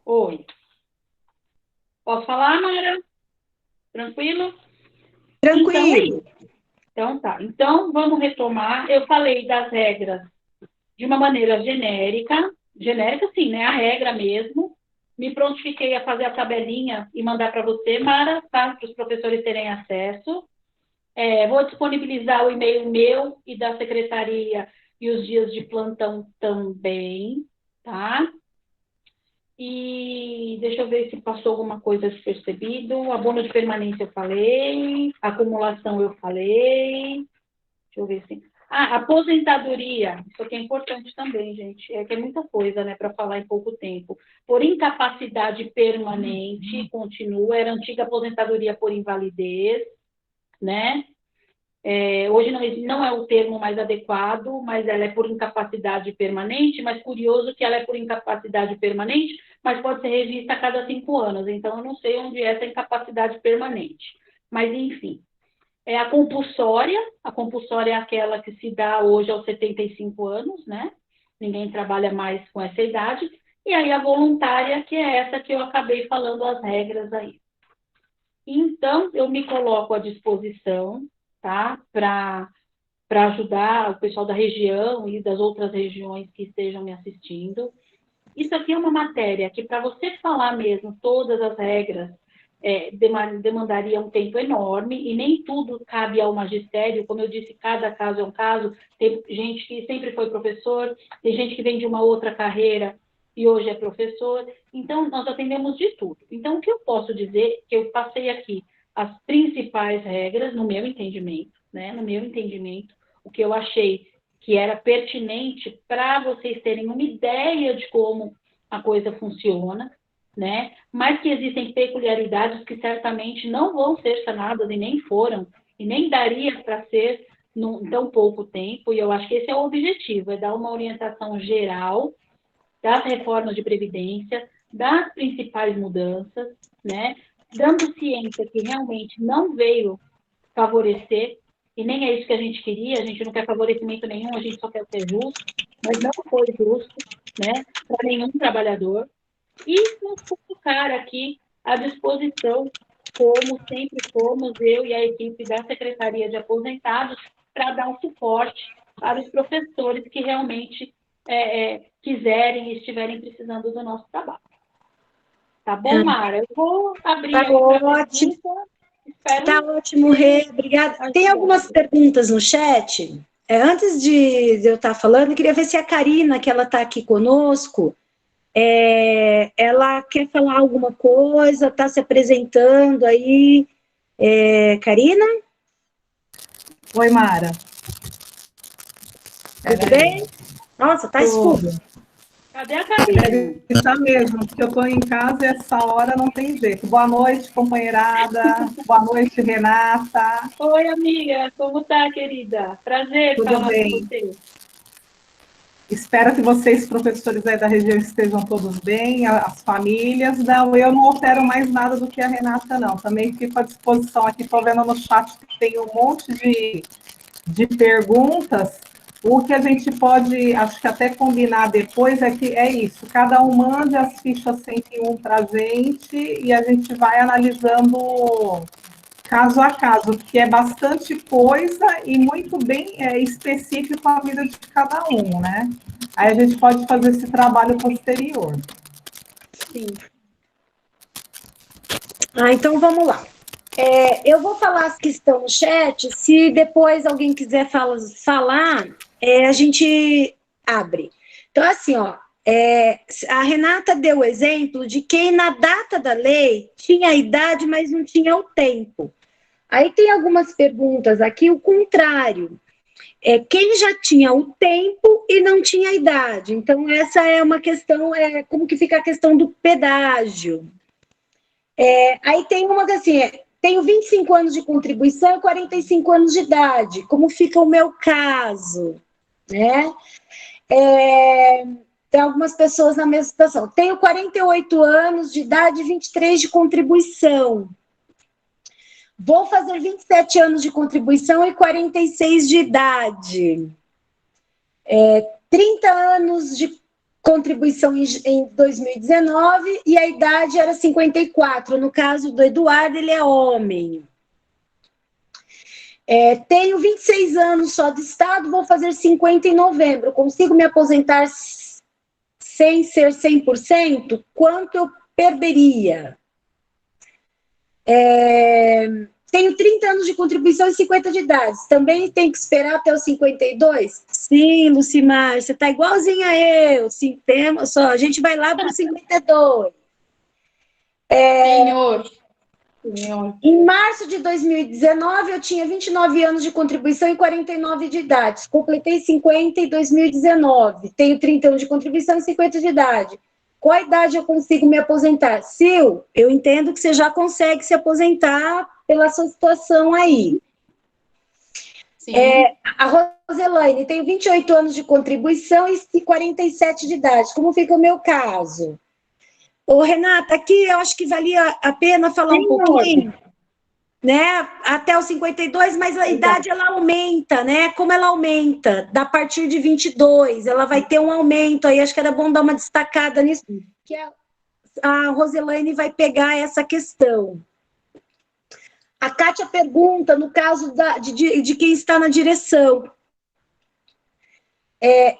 Oi. Posso falar, Mara? Tranquilo? Tranquilo. Então, tá. Então, vamos retomar. Eu falei das regras de uma maneira genérica. Genérica, sim, né? A regra mesmo. Me prontifiquei a fazer a tabelinha e mandar para você, Mara, tá? Para os professores terem acesso. Vou disponibilizar o e-mail meu e da secretaria e os dias de plantão também, tá? E deixa eu ver se passou alguma coisa despercebido. Abono de permanência eu falei, acumulação eu falei. Deixa eu ver se... aposentadoria. Isso aqui é importante também, gente. Que é muita coisa, né, para falar em pouco tempo. Por incapacidade permanente, continua, era antiga aposentadoria por invalidez, né? Hoje não é o termo mais adequado, mas ela é por incapacidade permanente, mas curioso que ela é por incapacidade permanente, mas pode ser revista a cada 5 anos, então eu não sei onde é essa incapacidade permanente. Mas, enfim. A compulsória é aquela que se dá hoje aos 75 anos, né? Ninguém trabalha mais com essa idade. E aí a voluntária, que é essa que eu acabei falando as regras aí. Então, eu me coloco à disposição, tá? Para ajudar o pessoal da região e das outras regiões que estejam me assistindo. Isso aqui é uma matéria que, para você falar mesmo todas as regras, demandaria um tempo enorme, e nem tudo cabe ao magistério. Como eu disse, cada caso é um caso. Tem gente que sempre foi professor, tem gente que vem de uma outra carreira e hoje é professor. Então, nós atendemos de tudo. Então, o que eu posso dizer, que eu passei aqui as principais regras, no meu entendimento, né? No meu entendimento, o que eu achei que era pertinente para vocês terem uma ideia de como a coisa funciona, né? Mas que existem peculiaridades que certamente não vão ser sanadas e nem foram, e nem daria para ser em tão pouco tempo, e eu acho que esse é o objetivo, é dar uma orientação geral das reformas de previdência, das principais mudanças, né? Dando ciência que realmente não veio favorecer, e nem é isso que a gente queria, a gente não quer favorecimento nenhum, a gente só quer o que é justo, mas não foi justo, né, para nenhum trabalhador, e nos colocar aqui à disposição, como sempre fomos, eu e a equipe da Secretaria de Aposentados, para dar um suporte para os professores que realmente quiserem e estiverem precisando do nosso trabalho. Tá bom, Mara? Eu vou abrir tá aqui para ótimo. Espero... Tá ótimo, Rê. Obrigada. Tem algumas perguntas no chat. Antes de eu estar falando, eu queria ver se a Karina, que ela está aqui conosco, ela quer falar alguma coisa, está se apresentando aí. Karina? Oi, Mara. Tudo bem? Nossa, tá escuro. Cadê a Karina? Está mesmo, porque eu estou em casa e essa hora não tem jeito. Boa noite, companheirada. Boa noite, Renata. Oi, amiga. Como tá, querida? Prazer Tudo falar bem. com você. Espero que vocês, professores aí da região, estejam todos bem, as famílias. Não, eu não altero mais nada do que a Renata, não. Também fico à disposição aqui. Estou vendo no chat que tem um monte de perguntas. O que a gente pode, acho que até combinar depois é que é isso, cada um mande as fichas 101 para a gente e a gente vai analisando caso a caso, porque é bastante coisa e muito bem específico a vida de cada um, né? Aí a gente pode fazer esse trabalho posterior. Sim. Então vamos lá. Eu vou falar as que estão no chat, se depois alguém quiser falar, a gente abre. Então, assim, ó, a Renata deu o exemplo de quem na data da lei tinha a idade, mas não tinha o tempo. Aí tem algumas perguntas aqui, o contrário. Quem já tinha o tempo e não tinha a idade. Então, essa é uma questão, como que fica a questão do pedágio. Aí tem uma assim, tenho 25 anos de contribuição e 45 anos de idade. Como fica o meu caso? Né? Tem algumas pessoas na mesma situação. Tenho 48 anos de idade e 23 de contribuição. Vou fazer 27 anos de contribuição e 46 de idade. 30 anos de contribuição em 2019 e a idade era 54. No caso do Eduardo, ele é homem. Tenho 26 anos só de Estado, vou fazer 50 em novembro. Consigo me aposentar sem ser 100%? Quanto eu perderia? Tenho 30 anos de contribuição e 50 de idade. Também tem que esperar até os 52? Sim, Lucimar, você está igualzinha a eu. Sim, só, a gente vai lá para os 52. Senhor. Em março de 2019, eu tinha 29 anos de contribuição e 49 de idade. Completei 50 em 2019. Tenho 30 anos de contribuição e 50 de idade. Qual idade eu consigo me aposentar? Sil, eu entendo que você já consegue se aposentar pela sua situação aí. Sim. A Roselaine, tenho 28 anos de contribuição e 47 de idade. Como fica o meu caso? Ô, Renata, aqui eu acho que valia a pena falar um pouquinho, né? Até os 52, mas a idade ela aumenta, né? Como ela aumenta? A partir de 22, ela vai ter um aumento aí. Acho que era bom dar uma destacada nisso, que a Roselaine vai pegar essa questão. A Kátia pergunta, no caso de quem está na direção.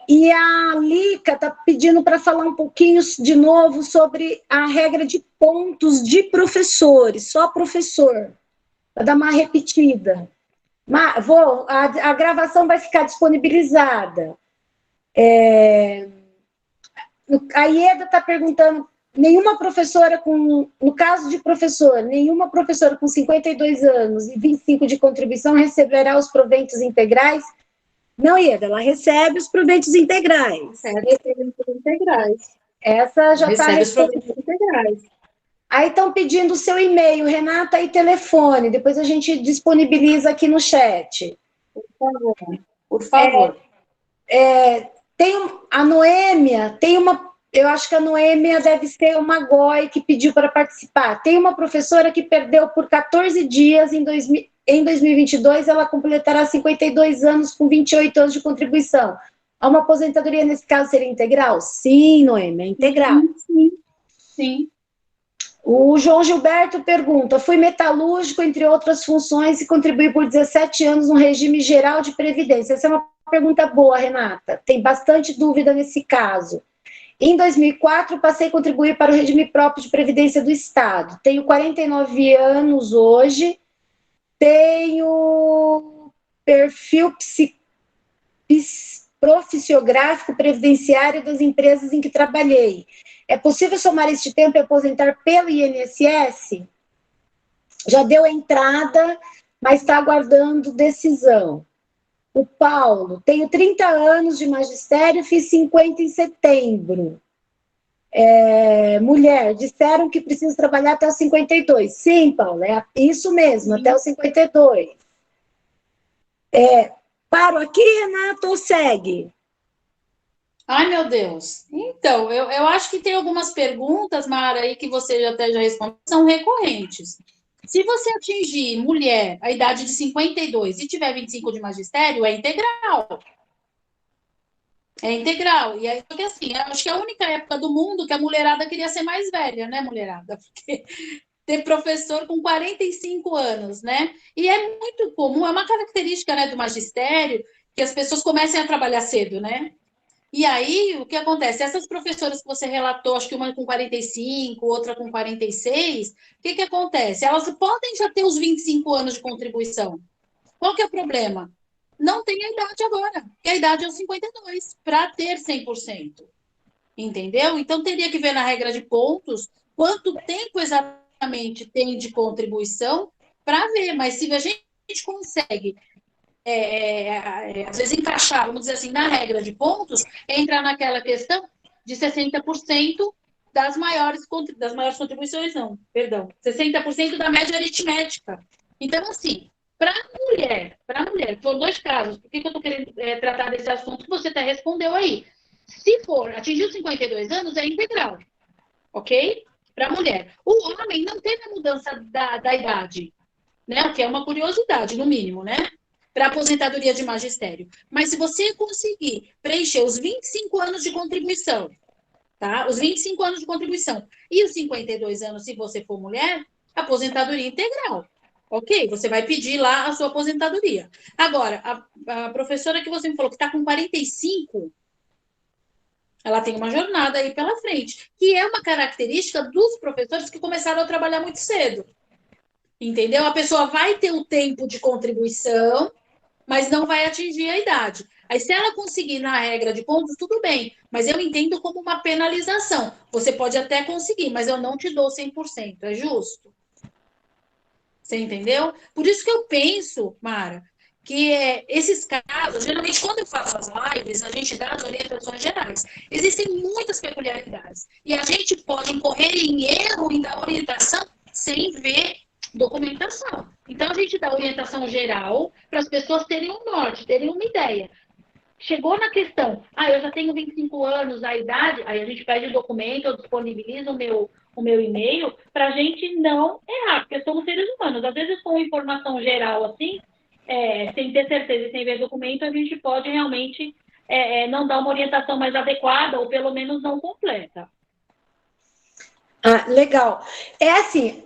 E a Lica está pedindo para falar um pouquinho de novo sobre a regra de pontos de professores, só professor. Vou dar uma repetida. A gravação vai ficar disponibilizada. A Ieda está perguntando, nenhuma professora no caso de professor, nenhuma professora com 52 anos e 25 de contribuição receberá os proventos integrais? Não, Ieda, ela recebe os proventos integrais. Recebe os proventos integrais. Essa já está Recebe os programas integrais. Aí estão pedindo o seu e-mail, Renata, e telefone. Depois a gente disponibiliza aqui no chat. Por favor. Por favor. A Noêmia, eu acho que a Noêmia deve ser uma GOI que pediu para participar. Tem uma professora que perdeu por 14 dias em 2022, ela completará 52 anos com 28 anos de contribuição. Uma aposentadoria, nesse caso, seria integral? Sim, Noêmia, é integral. Sim. O João Gilberto pergunta: fui metalúrgico, entre outras funções, e contribuí por 17 anos no regime geral de previdência. Essa é uma pergunta boa, Renata. Tem bastante dúvida nesse caso. Em 2004, passei a contribuir para o regime próprio de previdência do Estado. Tenho 49 anos hoje. Tenho perfil profissiográfico previdenciário das empresas em que trabalhei. É possível somar este tempo e aposentar pelo INSS? Já deu entrada, mas está aguardando decisão. O Paulo: tenho 30 anos de magistério, fiz 50 em setembro. Mulher: disseram que preciso trabalhar até os 52. Sim, Paulo, é isso mesmo, até os 52. Paro aqui, Renato, ou segue? Ai, meu Deus. Então, eu acho que tem algumas perguntas, Mara, aí que você até já respondeu, são recorrentes. Se você atingir, mulher, a idade de 52 e tiver 25 de magistério, é integral. É integral. E aí, porque assim, eu acho que é a única época do mundo que a mulherada queria ser mais velha, né, mulherada? Porque ter professor com 45 anos, né? E é muito comum, é uma característica, né, do magistério, que as pessoas comecem a trabalhar cedo, né? E aí, o que acontece? Essas professoras que você relatou, acho que uma com 45, outra com 46, o que acontece? Elas podem já ter os 25 anos de contribuição. Qual que é o problema? Não tem a idade agora, porque a idade é os 52, para ter 100%. Entendeu? Então, teria que ver na regra de pontos quanto tempo exatamente tem de contribuição para ver. Mas se a gente consegue às vezes encaixar, vamos dizer assim, na regra de pontos, entrar naquela questão de 60% das maiores contribuições, não, perdão, 60% da média aritmética. Então, assim, para mulher, foram dois casos, por que eu estou querendo tratar desse assunto que você até respondeu aí? Se for atingir os 52 anos, é integral, ok? Para mulher. O homem não teve a mudança da idade, né? O que é uma curiosidade, no mínimo, né? Para aposentadoria de magistério. Mas se você conseguir preencher os 25 anos de contribuição, tá? Os 25 anos de contribuição e os 52 anos, se você for mulher, aposentadoria integral. Ok? Você vai pedir lá a sua aposentadoria. Agora, a professora que você me falou que está com 45, ela tem uma jornada aí pela frente, que é uma característica dos professores que começaram a trabalhar muito cedo. Entendeu? A pessoa vai ter o tempo de contribuição, mas não vai atingir a idade. Aí, se ela conseguir na regra de pontos, tudo bem, mas eu entendo como uma penalização. Você pode até conseguir, mas eu não te dou 100%, é justo? Você entendeu? Por isso que eu penso, Mara, que esses casos, geralmente quando eu faço as lives, a gente dá as orientações gerais. Existem muitas peculiaridades. E a gente pode incorrer em erro em dar orientação sem ver documentação. Então, a gente dá orientação geral para as pessoas terem um norte, terem uma ideia. Chegou na questão, eu já tenho 25 anos, a idade, aí a gente pede o documento, eu disponibilizo o meu e-mail para a gente não errar, porque somos seres humanos. Às vezes, com informação geral assim, sem ter certeza e sem ver documento, a gente pode realmente não dar uma orientação mais adequada ou pelo menos não completa. Legal. Assim,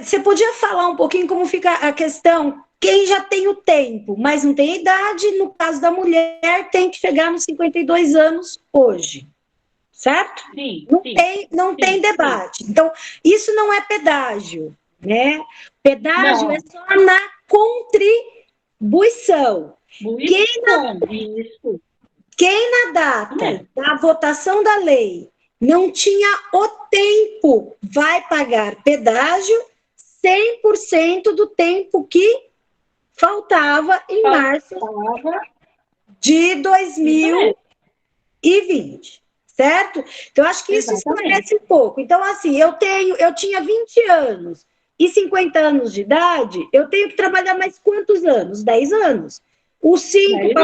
você podia falar um pouquinho como fica a questão, quem já tem o tempo, mas não tem idade, no caso da mulher, tem que chegar nos 52 anos hoje, certo? Sim. Não tem debate. Sim. Então, isso não é pedágio, né? Pedágio não. É só na contribuição. Quem na data da votação da lei não tinha o tempo, vai pagar pedágio 100% do tempo que faltava em março de 2020, certo? Então, acho que isso esclarece um pouco. Então, assim, eu tinha 20 anos e 50 anos de idade, eu tenho que trabalhar mais quantos anos? 10 anos. Os 5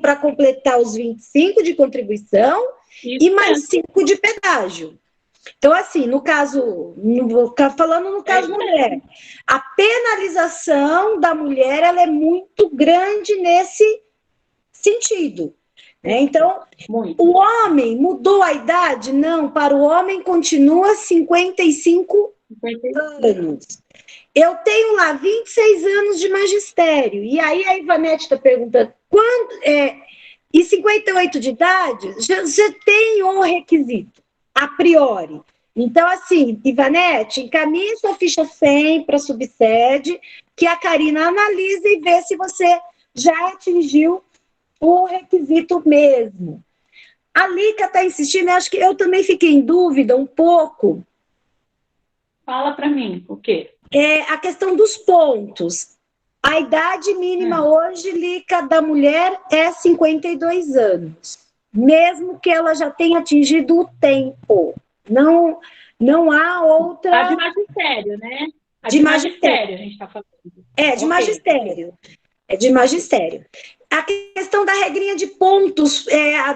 para completar os 25 de contribuição Isso e mais 5 de pedágio. Então, assim, no caso, não vou ficar falando no caso mulher, a penalização da mulher ela é muito grande nesse sentido. Né? Então, o homem mudou a idade? Não, para o homem continua 55 anos. Eu tenho lá 26 anos de magistério. E aí a Ivanete está perguntando, e 58 de idade, já tem um requisito, a priori. Então, assim, Ivanete, encaminhe sua ficha 100 para a subsede, que a Karina analisa e vê se você já atingiu o requisito mesmo. A Lica está insistindo, acho que eu também fiquei em dúvida um pouco. Fala para mim, o quê? A questão dos pontos. A idade mínima hoje, Lica, da mulher é 52 anos, mesmo que ela já tenha atingido o tempo. Não há outra... A de magistério, né? De magistério, a gente está falando. De magistério. É de magistério. A questão da regrinha de pontos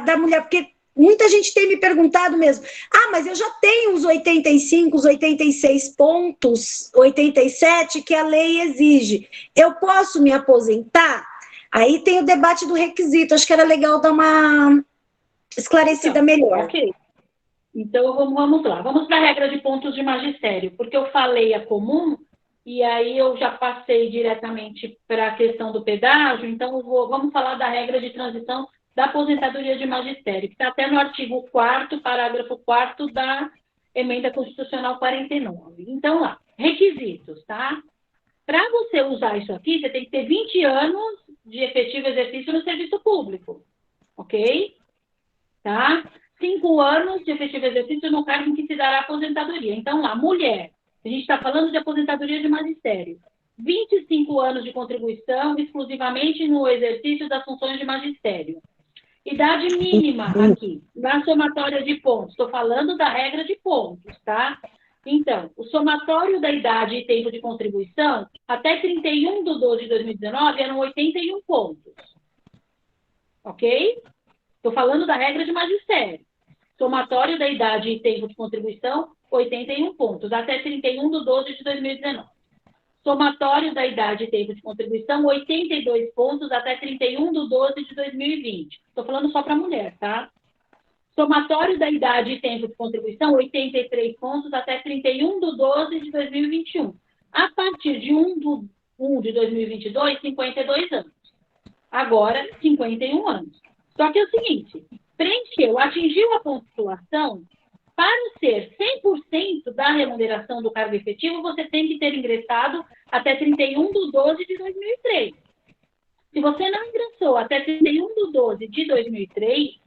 da mulher, porque muita gente tem me perguntado mesmo, mas eu já tenho os 85, os 86 pontos, 87 que a lei exige. Eu posso me aposentar? Aí tem o debate do requisito, acho que era legal dar uma esclarecida melhor. Ok. Então, vamos lá. Vamos para a regra de pontos de magistério, porque eu falei a comum, e aí eu já passei diretamente para a questão do pedágio, então vamos falar da regra de transição da aposentadoria de magistério, que está até no artigo 4º, parágrafo 4º da Emenda Constitucional 49. Então, lá, requisitos, tá? Para você usar isso aqui, você tem que ter 20 anos de efetivo exercício no serviço público, ok? Tá? 5 anos de efetivo exercício no cargo em que se dará aposentadoria. Então, lá, mulher, a gente está falando de aposentadoria de magistério. 25 anos de contribuição exclusivamente no exercício das funções de magistério. Idade mínima aqui, na somatória de pontos. Estou falando da regra de pontos, tá? Então, o somatório da idade e tempo de contribuição, até 31/12/2019, eram 81 pontos. Ok? Estou falando da regra de magistério. Somatório da idade e tempo de contribuição, 81 pontos, até 31/12/2019. Somatório da idade e tempo de contribuição, 82 pontos, até 31/12/2020. Estou falando só para mulher, tá? Somatório da idade e tempo de contribuição, 83 pontos, até 31/12/2021. A partir de 1/1/2022, 52 anos. Agora, 51 anos. Só que é o seguinte, preencheu, atingiu a pontuação, para ser 100% da remuneração do cargo efetivo, você tem que ter ingressado até 31/12/2003. Se você não ingressou até 31/12/2003,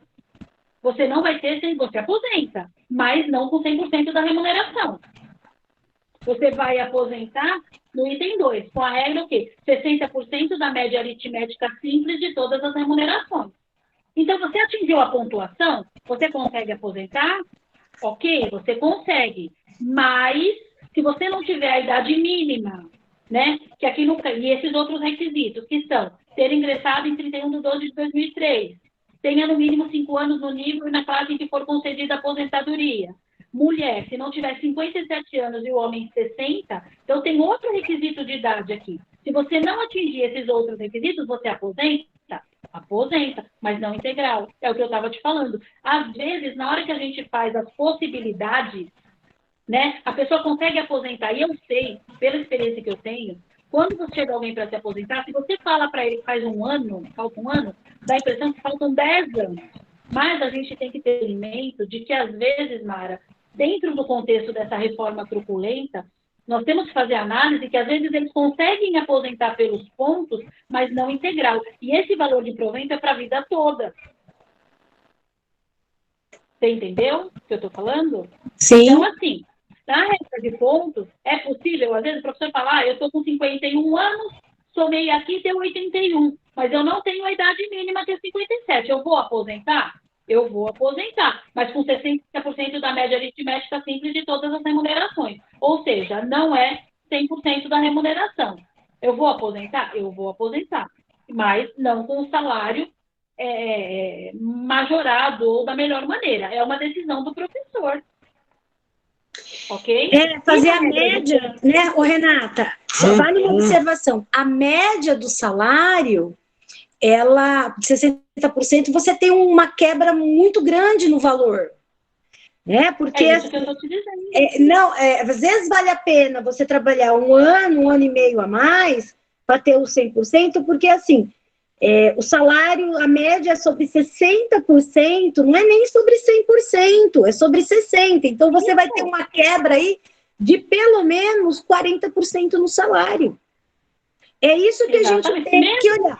você não vai ter, você aposenta, mas não com 100% da remuneração. Você vai aposentar no item 2, com a regra o quê? 60% da média aritmética simples de todas as remunerações. Então, você atingiu a pontuação, você consegue aposentar? Ok, você consegue. Mas, se você não tiver a idade mínima, né? Que aqui e esses outros requisitos, que são ter ingressado em 31/12/2003, tenha no mínimo 5 anos no nível e na classe em que for concedida a aposentadoria. Mulher, se não tiver 57 anos e o homem 60, então tem outro requisito de idade aqui. Se você não atingir esses outros requisitos, você aposenta? Aposenta, mas não integral. É o que eu estava te falando. Às vezes, na hora que a gente faz as possibilidades, né, a pessoa consegue aposentar. E eu sei, pela experiência que eu tenho, quando você chega alguém para se aposentar, se você fala para ele que faz falta um ano, dá a impressão que faltam 10 anos. Mas a gente tem que ter em mente de que, às vezes, Mara, dentro do contexto dessa reforma truculenta, nós temos que fazer análise que, às vezes, eles conseguem aposentar pelos pontos, mas não integral. E esse valor de provento é para a vida toda. Você entendeu o que eu estou falando? Sim. Então, assim, na regra de pontos, é possível, às vezes, o professor falar, eu estou com 51 anos, somei aqui e tenho 81, mas eu não tenho a idade mínima que é 57. Eu vou aposentar? eu vou aposentar, mas com 60% da média aritmética simples de todas as remunerações. Ou seja, não é 100% da remuneração. Eu vou aposentar? Eu vou aposentar, mas não com o salário majorado ou da melhor maneira. É uma decisão do professor. Ok? Fazer a média, né, Renata? Vale uma observação. A média do salário, ela, 60%, você tem uma quebra muito grande no valor. Né? Porque é isso que eu estou te dizendo. Às vezes vale a pena você trabalhar um ano e meio a mais para ter os 100%, porque assim, o salário, a média é sobre 60%, não é nem sobre 100%, é sobre 60%. Então, você vai ter uma quebra aí de pelo menos 40% no salário. É isso que Exatamente. A gente tem que olhar.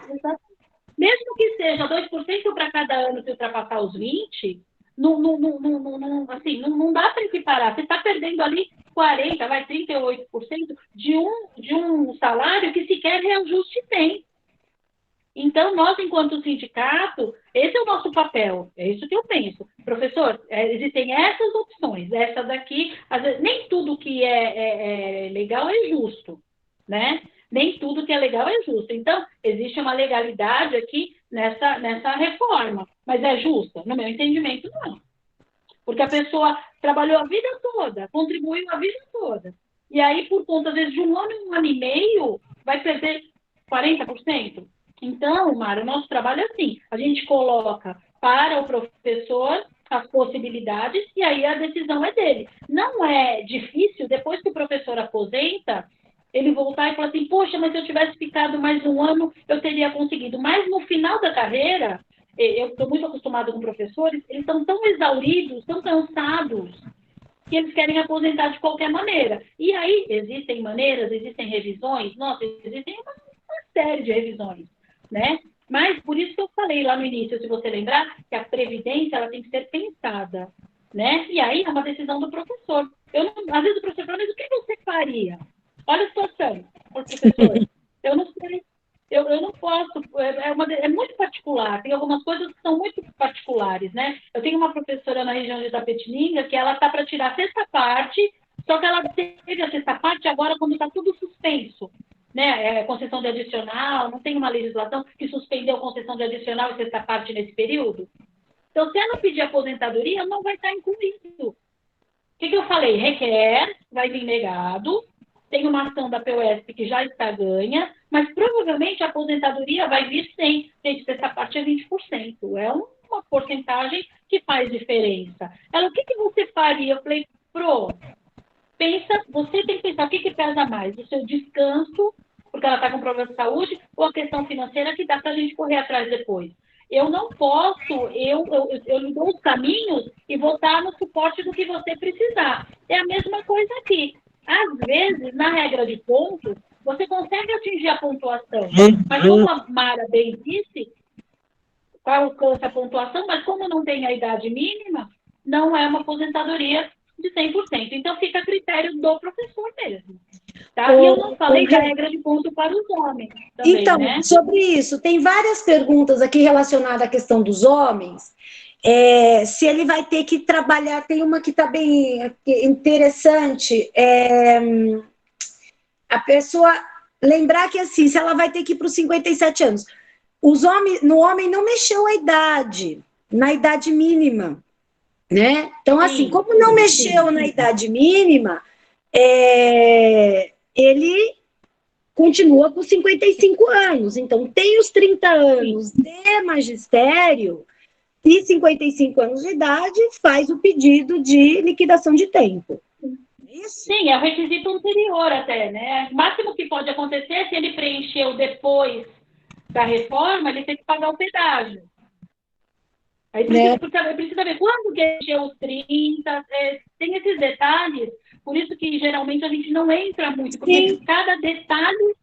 Mesmo que seja 2% para cada ano se ultrapassar os 20%, não dá para equiparar. Você está perdendo ali 40%, vai 38% de um salário que sequer reajuste tem. Então, nós, enquanto sindicato, esse é o nosso papel, é isso que eu penso. Professor, existem essas opções, essa daqui, às vezes, nem tudo que é legal é justo, né? Nem tudo que é legal é justo. Então, existe uma legalidade aqui nessa reforma, mas é justa? No meu entendimento, não. Porque a pessoa trabalhou a vida toda, contribuiu a vida toda, e aí, por conta, às vezes, de um ano e meio, vai perder 40%. Então, Mara, o nosso trabalho é assim, a gente coloca para o professor as possibilidades e aí a decisão é dele. Não é difícil, depois que o professor aposenta, ele voltar e falar assim, poxa, mas se eu tivesse ficado mais um ano, eu teria conseguido. Mas no final da carreira, eu estou muito acostumada com professores, eles estão tão exauridos, tão cansados, que eles querem aposentar de qualquer maneira. E aí, existem maneiras, existem revisões, nossa, existem uma série de revisões, né? Mas, por isso que eu falei lá no início, se você lembrar, que a previdência ela tem que ser pensada, né? E aí é uma decisão do professor. Às vezes o professor fala, mas o que você faria? Olha a situação, professor. Eu não sei, eu não posso, é muito particular, tem algumas coisas que são muito particulares, né? Eu tenho uma professora na região de Itapetininga que ela está para tirar a sexta parte, só que ela teve a sexta parte agora quando está tudo suspenso. Né, concessão de adicional, não tem uma legislação que suspendeu concessão de adicional e sexta parte nesse período? Então, se ela pedir aposentadoria, não vai estar incluído. O que eu falei? Requer, vai vir negado, tem uma ação da POSP que já está ganha, mas provavelmente a aposentadoria vai vir sem. Gente, sexta parte é 20%. É uma porcentagem que faz diferença. Ela, o que você faria? Eu falei, pensa, você tem que pensar o que pesa mais, o seu descanso, porque ela está com problema de saúde, ou a questão financeira que dá para a gente correr atrás depois. Eu não posso, eu lhe dou os caminhos e vou estar no suporte do que você precisar. É a mesma coisa aqui. Às vezes, na regra de pontos, você consegue atingir a pontuação, mas como a Mara bem disse, alcança a pontuação, mas como não tem a idade mínima, não é uma aposentadoria de 100%. Então, fica a critério do professor mesmo. Tá? E eu não falei da regra de ponto para os homens também, então, né? Sobre isso, tem várias perguntas aqui relacionadas à questão dos homens. Se ele vai ter que trabalhar, tem uma que está bem interessante. A pessoa lembrar que, assim, se ela vai ter que ir para os 57 anos. No homem não mexeu a idade, na idade mínima. Né? Então, assim, como não mexeu na idade mínima, ele continua com 55 anos. Então, tem os 30 anos de magistério e 55 anos de idade, faz o pedido de liquidação de tempo. Isso? Sim, é o requisito anterior até, né? O máximo que pode acontecer, se ele preencheu depois da reforma, ele tem que pagar o pedágio. Aí precisa ver quando que encheu os 30, tem esses detalhes, por isso que geralmente a gente não entra muito, porque cada detalhe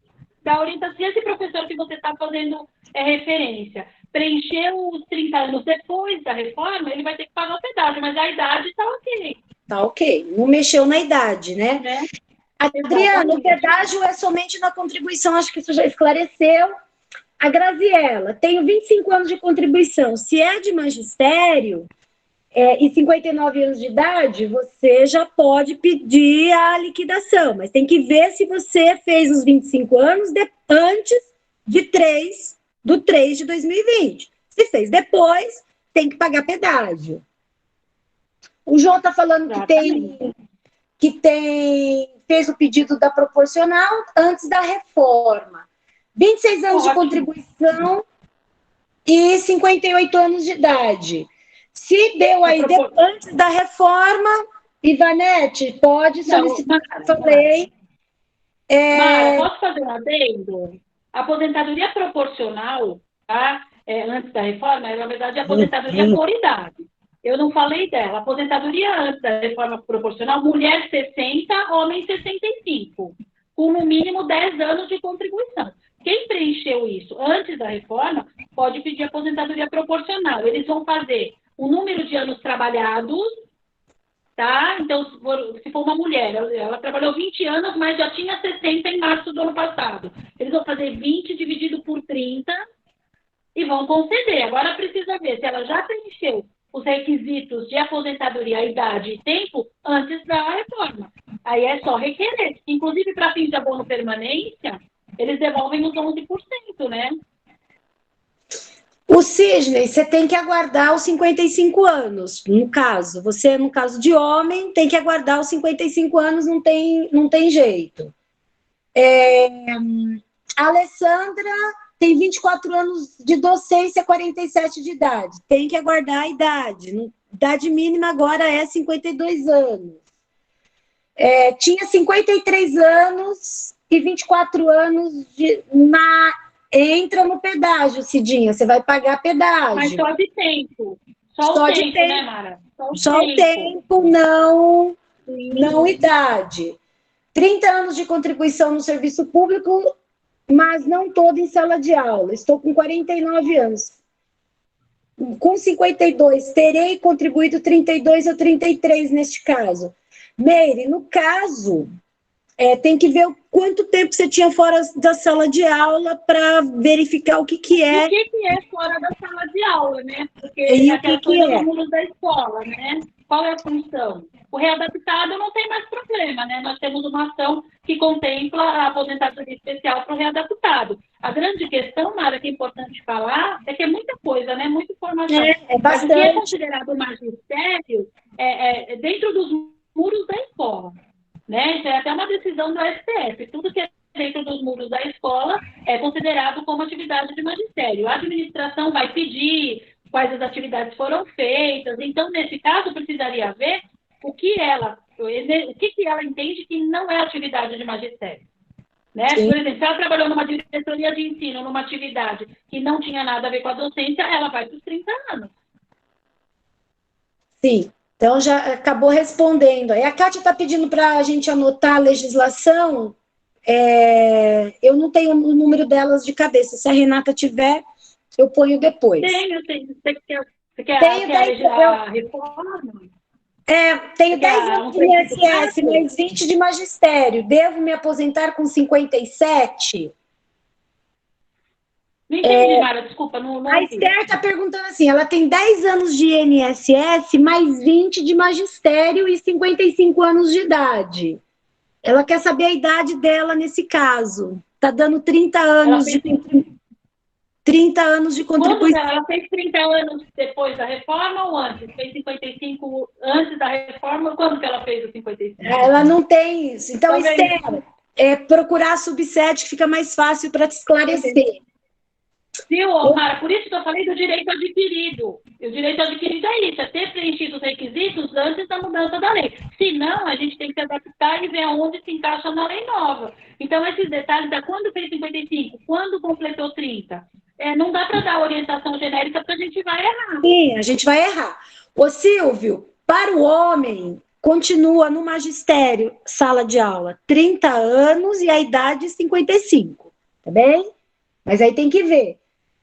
da orientação, se esse professor que você está fazendo referência preencheu os 30 anos depois da reforma, ele vai ter que pagar o pedágio, mas a idade está ok. Está ok, não mexeu na idade, né? Adriana, o pedágio é somente na contribuição, acho que isso já esclareceu. A Graziella, tenho 25 anos de contribuição. Se é de magistério e 59 anos de idade, você já pode pedir a liquidação, mas tem que ver se você fez os 25 anos antes do 3 de 2020. Se fez depois, tem que pagar pedágio. O João está falando que fez o pedido da proporcional antes da reforma. 26 anos de contribuição e 58 anos de idade. Se deu aí antes da reforma, Ivanete, pode solicitar, falei. Mara, posso fazer um adendo? A aposentadoria proporcional, tá? Antes da reforma, na verdade, é a aposentadoria por idade. Eu não falei dela. Aposentadoria antes da reforma proporcional, mulher 60, homem 65, com no mínimo 10 anos de contribuição. Quem preencheu isso antes da reforma pode pedir aposentadoria proporcional. Eles vão fazer o número de anos trabalhados, tá? Então, se for uma mulher, ela trabalhou 20 anos, mas já tinha 60 em março do ano passado. Eles vão fazer 20 dividido por 30 e vão conceder. Agora precisa ver se ela já preencheu os requisitos de aposentadoria, idade e tempo antes da reforma. Aí é só requerer. Inclusive, para fins de abono permanência, eles devolvem os 11%, né? O Sidney, você tem que aguardar os 55 anos, no caso. Você, no caso de homem, tem que aguardar os 55 anos, não tem jeito. A Alessandra tem 24 anos de docência, 47 de idade. Tem que aguardar a idade. Idade mínima agora é 52 anos. Tinha 53 anos e 24 anos entra no pedágio, Cidinha. Você vai pagar pedágio. Mas só de tempo. Só o tempo, né, Mara? Só o tempo, não idade. 30 anos de contribuição no serviço público, mas não todo em sala de aula. Estou com 49 anos. Com 52, terei contribuído 32 ou 33 neste caso. Meire, no caso, tem que ver quanto tempo você tinha fora da sala de aula para verificar o que é. O que é fora da sala de aula, né? Porque é aquela coisa dos muros da escola, né? Qual é a função? O readaptado não tem mais problema, né? Nós temos uma ação que contempla a aposentadoria especial para o readaptado. A grande questão, Mara, que é importante falar, é que é muita coisa, né? Muita informação. Bastante. O que é considerado magistério dentro dos muros da escola, né? Isso é até uma decisão do STF. Tudo que é dentro dos muros da escola é considerado como atividade de magistério. A administração vai pedir quais as atividades foram feitas. Então, nesse caso, precisaria ver o que ela entende que não é atividade de magistério. Né? Por exemplo, se ela trabalhou numa diretoria de ensino, numa atividade que não tinha nada a ver com a docência, ela vai para os 30 anos. Sim, então já acabou respondendo. Aí a Kátia está pedindo para a gente anotar a legislação. Eu não tenho o número delas de cabeça. Se a Renata tiver, eu ponho depois. Tenho. Você quer a reforma? Tenho 10 anos de INSS, mais 20 de magistério. Devo me aposentar com 57? Não entendi, Mara, desculpa. Não a Esther está perguntando assim, ela tem 10 anos de INSS, mais 20 de magistério e 55 anos de idade. Ela quer saber a idade dela nesse caso. Está dando 30 anos de contribuição. Ela fez 30 anos depois da reforma ou antes? Fez 55 antes da reforma? Quando que ela fez os 55? Ela não tem isso. Então, Esther, procurar a subsede que fica mais fácil para te esclarecer. Viu, Mara? Por isso que eu falei do direito adquirido. E o direito adquirido é isso, é ter preenchido os requisitos antes da mudança da lei. Se não, a gente tem que se adaptar e ver aonde se encaixa na lei nova. Então, esses detalhes da quando fez 55, quando completou 30, não dá para dar orientação genérica porque a gente vai errar. Sim, a gente vai errar. Ô, Silvio, para o homem, continua no magistério, sala de aula, 30 anos e a idade 55, tá bem? Mas aí tem que ver.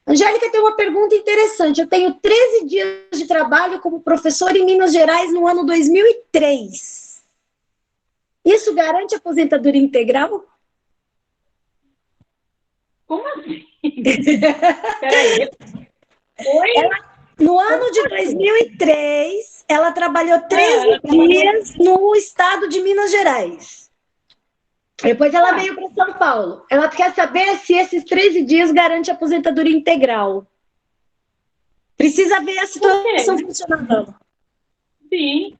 Angélica tem uma pergunta interessante. Eu tenho 13 dias de trabalho como professor em Minas Gerais no ano 2003. Isso garante aposentadoria integral? Como assim? Peraí. Oi? No ano de 2003, ela trabalhou 13 dias no estado de Minas Gerais. Depois ela veio para São Paulo. Ela quer saber se esses 13 dias garante aposentadoria integral. Precisa ver a situação funcionando. Sim,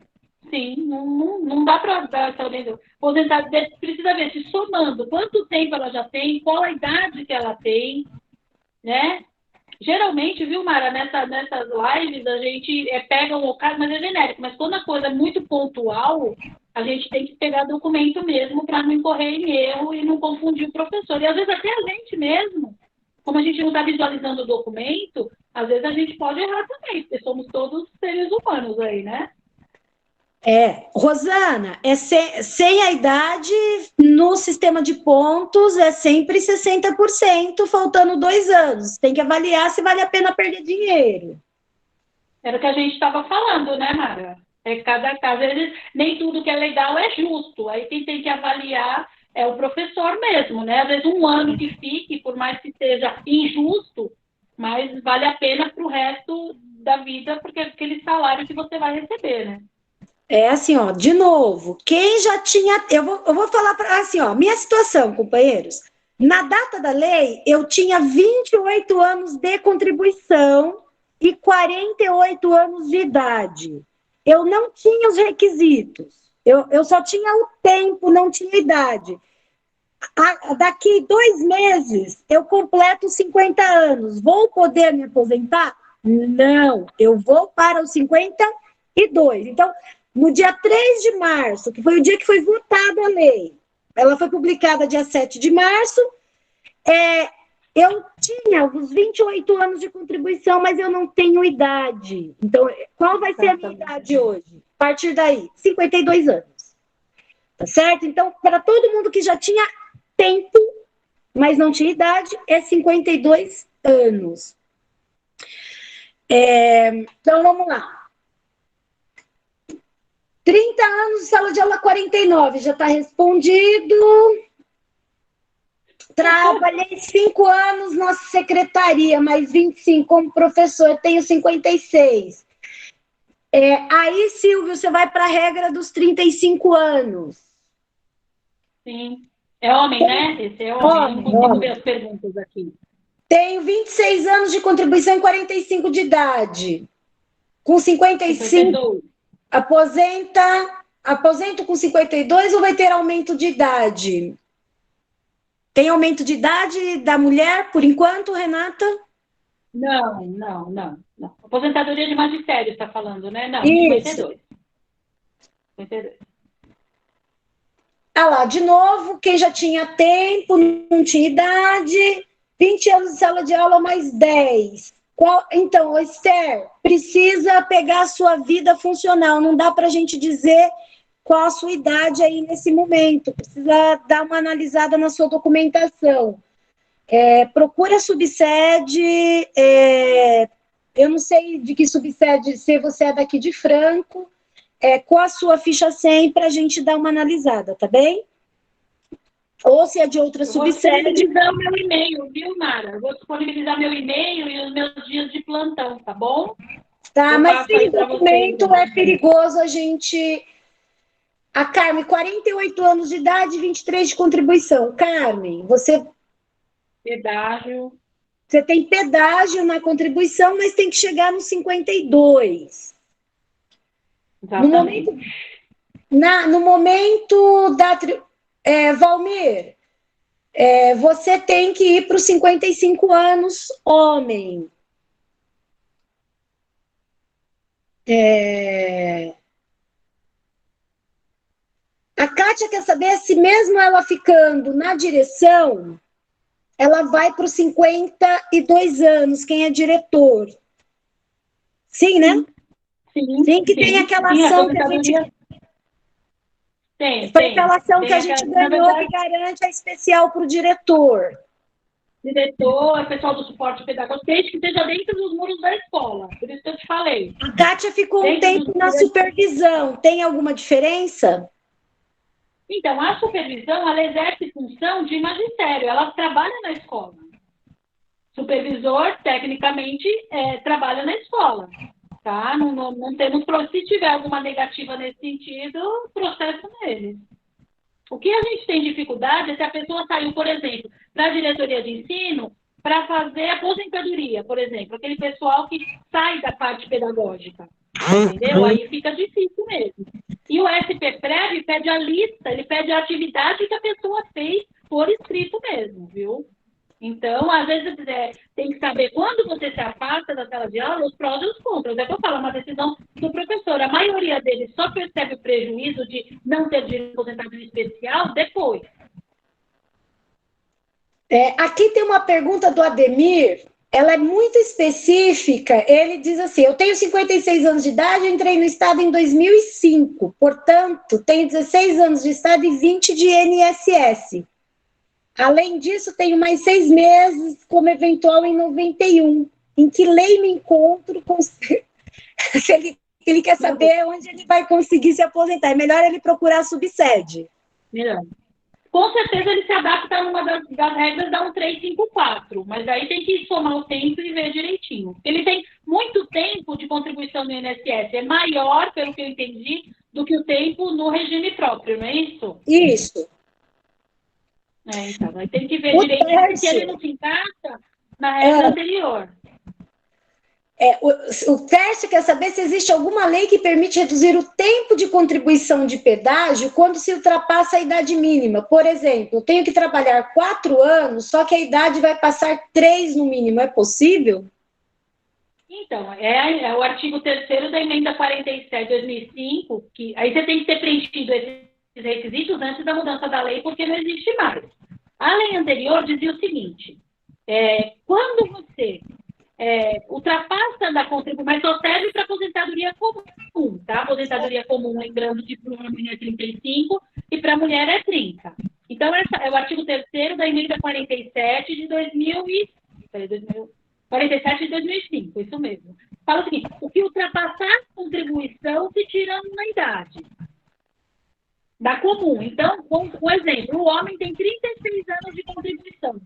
não dá para dar essa aposentadoria. Precisa ver se somando quanto tempo ela já tem, qual a idade que ela tem, né? Geralmente, viu, Mara, nessas lives a gente pega um caso, mas é genérico. Mas quando a coisa é muito pontual, a gente tem que pegar documento mesmo para não incorrer em erro e não confundir o professor. E às vezes até a gente mesmo, como a gente não está visualizando o documento, às vezes a gente pode errar também, porque somos todos seres humanos aí, né? Rosana, sem a idade, no sistema de pontos, é sempre 60%, faltando 2 anos. Tem que avaliar se vale a pena perder dinheiro. Era o que a gente estava falando, né, Mara? Cada caso, às vezes, nem tudo que é legal é justo. Aí quem tem que avaliar é o professor mesmo, né? Às vezes 1 ano que fique, por mais que seja injusto, mas vale a pena para o resto da vida, porque é aquele salário que você vai receber, né? Assim, ó, de novo, quem já tinha... Eu vou falar assim, ó, minha situação, companheiros. Na data da lei, eu tinha 28 anos de contribuição e 48 anos de idade. Eu não tinha os requisitos. Eu só tinha o tempo, não tinha idade. Daqui 2 meses, eu completo 50 anos. Vou poder me aposentar? Não, eu vou para os 52. Então, no dia 3 de março, que foi o dia que foi votada a lei, ela foi publicada dia 7 de março, eu tinha os 28 anos de contribuição, mas eu não tenho idade. Então, qual vai ser a minha idade hoje? A partir daí, 52 anos. Tá certo? Então, para todo mundo que já tinha tempo, mas não tinha idade, é 52 anos. Então, vamos lá. 30 anos, sala de aula 49, já está respondido. Trabalhei 5 anos na secretaria, mais 25 como professor, tenho 56. Aí, Silvio, você vai para a regra dos 35 anos. Sim. É homem, né? Esse é homem. Eu não consigo ver as perguntas aqui. Tenho 26 anos de contribuição e 45 de idade. Com 55, 52. aposento com 52 ou vai ter aumento de idade? Tem aumento de idade da mulher, por enquanto, Renata? Não. Aposentadoria de magistério, está falando, né? Não, Isso. 52. 52. Ah lá, de novo, quem já tinha tempo, não tinha idade, 20 anos de sala de aula mais 10. Então, Esther, precisa pegar a sua vida funcional, não dá para a gente dizer qual a sua idade aí nesse momento, precisa dar uma analisada na sua documentação. Procura a subsede, eu não sei de que subsede, se você é daqui de Franco, com a sua ficha 100 para a gente dar uma analisada, tá bem? Ou se é de outra subsede. Vou disponibilizar o meu e-mail, viu, Mara? Vou disponibilizar meu e-mail e os meus dias de plantão, tá bom? Tá, mas sem documento é perigoso a gente... A Carmen, 48 anos de idade, 23 de contribuição. Carmen, você Pedágio. Você tem pedágio na contribuição, mas tem que chegar nos 52. Exatamente. No momento da... Valmir, você tem que ir para os 55 anos, homem. A Kátia quer saber se mesmo ela ficando na direção, ela vai para os 52 anos, quem é diretor. Sim, né? Sim, que tem aquela ação que a gente... Foi aquela ação que a gente ganhou, que garante a especial para o diretor. Diretor, pessoal do suporte pedagógico, desde que esteja dentro dos muros da escola. Por isso que eu te falei. A Kátia ficou um tempo na supervisão. Tem alguma diferença? Então, a supervisão, ela exerce função de magistério. Ela trabalha na escola. Supervisor, tecnicamente, trabalha na escola, tá? Não temos, se tiver alguma negativa nesse sentido, processo neles. O que a gente tem dificuldade é se a pessoa saiu, por exemplo, da diretoria de ensino para fazer aposentadoria, por exemplo, aquele pessoal que sai da parte pedagógica, entendeu? Aí fica difícil mesmo. E o SPPREV pede a lista, ele pede a atividade que a pessoa fez por escrito mesmo, viu? Então, às vezes, tem que saber quando você se afasta da sala de aula, os prós e os contras. É que eu falo, uma decisão do professor. A maioria deles só percebe o prejuízo de não ter direito à aposentadoria especial depois. Aqui tem uma pergunta do Ademir, ela é muito específica. Ele diz assim: eu tenho 56 anos de idade, entrei no Estado em 2005, portanto, tenho 16 anos de Estado e 20 de INSS. Além disso, tenho mais 6 meses como eventual em 91. Em que lei me encontro? Ele quer saber onde ele vai conseguir se aposentar. É melhor ele procurar a subsede. Melhor. Com certeza ele se adapta a uma das regras da 1354, mas aí tem que somar o tempo e ver direitinho. Ele tem muito tempo de contribuição no INSS, é maior, pelo que eu entendi, do que o tempo no regime próprio, não é isso? Isso. Então, aí tem que ver direitinho, porque ele não se encaixa na regra anterior. O teste quer saber se existe alguma lei que permite reduzir o tempo de contribuição de pedágio quando se ultrapassa a idade mínima. Por exemplo, eu tenho que trabalhar 4 anos, só que a idade vai passar 3 no mínimo. É possível? Então, é o artigo 3º da emenda 47 de 2005, que aí você tem que ter preenchido esses requisitos antes da mudança da lei, porque não existe mais. A lei anterior dizia o seguinte: quando você ultrapassa da contribuição, mas só serve para aposentadoria comum, tá? Aposentadoria comum, lembrando que para o homem é 35 e para a mulher é 30. Então, esse é o artigo 3º da emenda 47 de 47 de 2005, isso mesmo. Fala o seguinte: o que ultrapassar a contribuição se tira uma idade da comum. Então, um exemplo, o homem tem 36 anos de contribuição,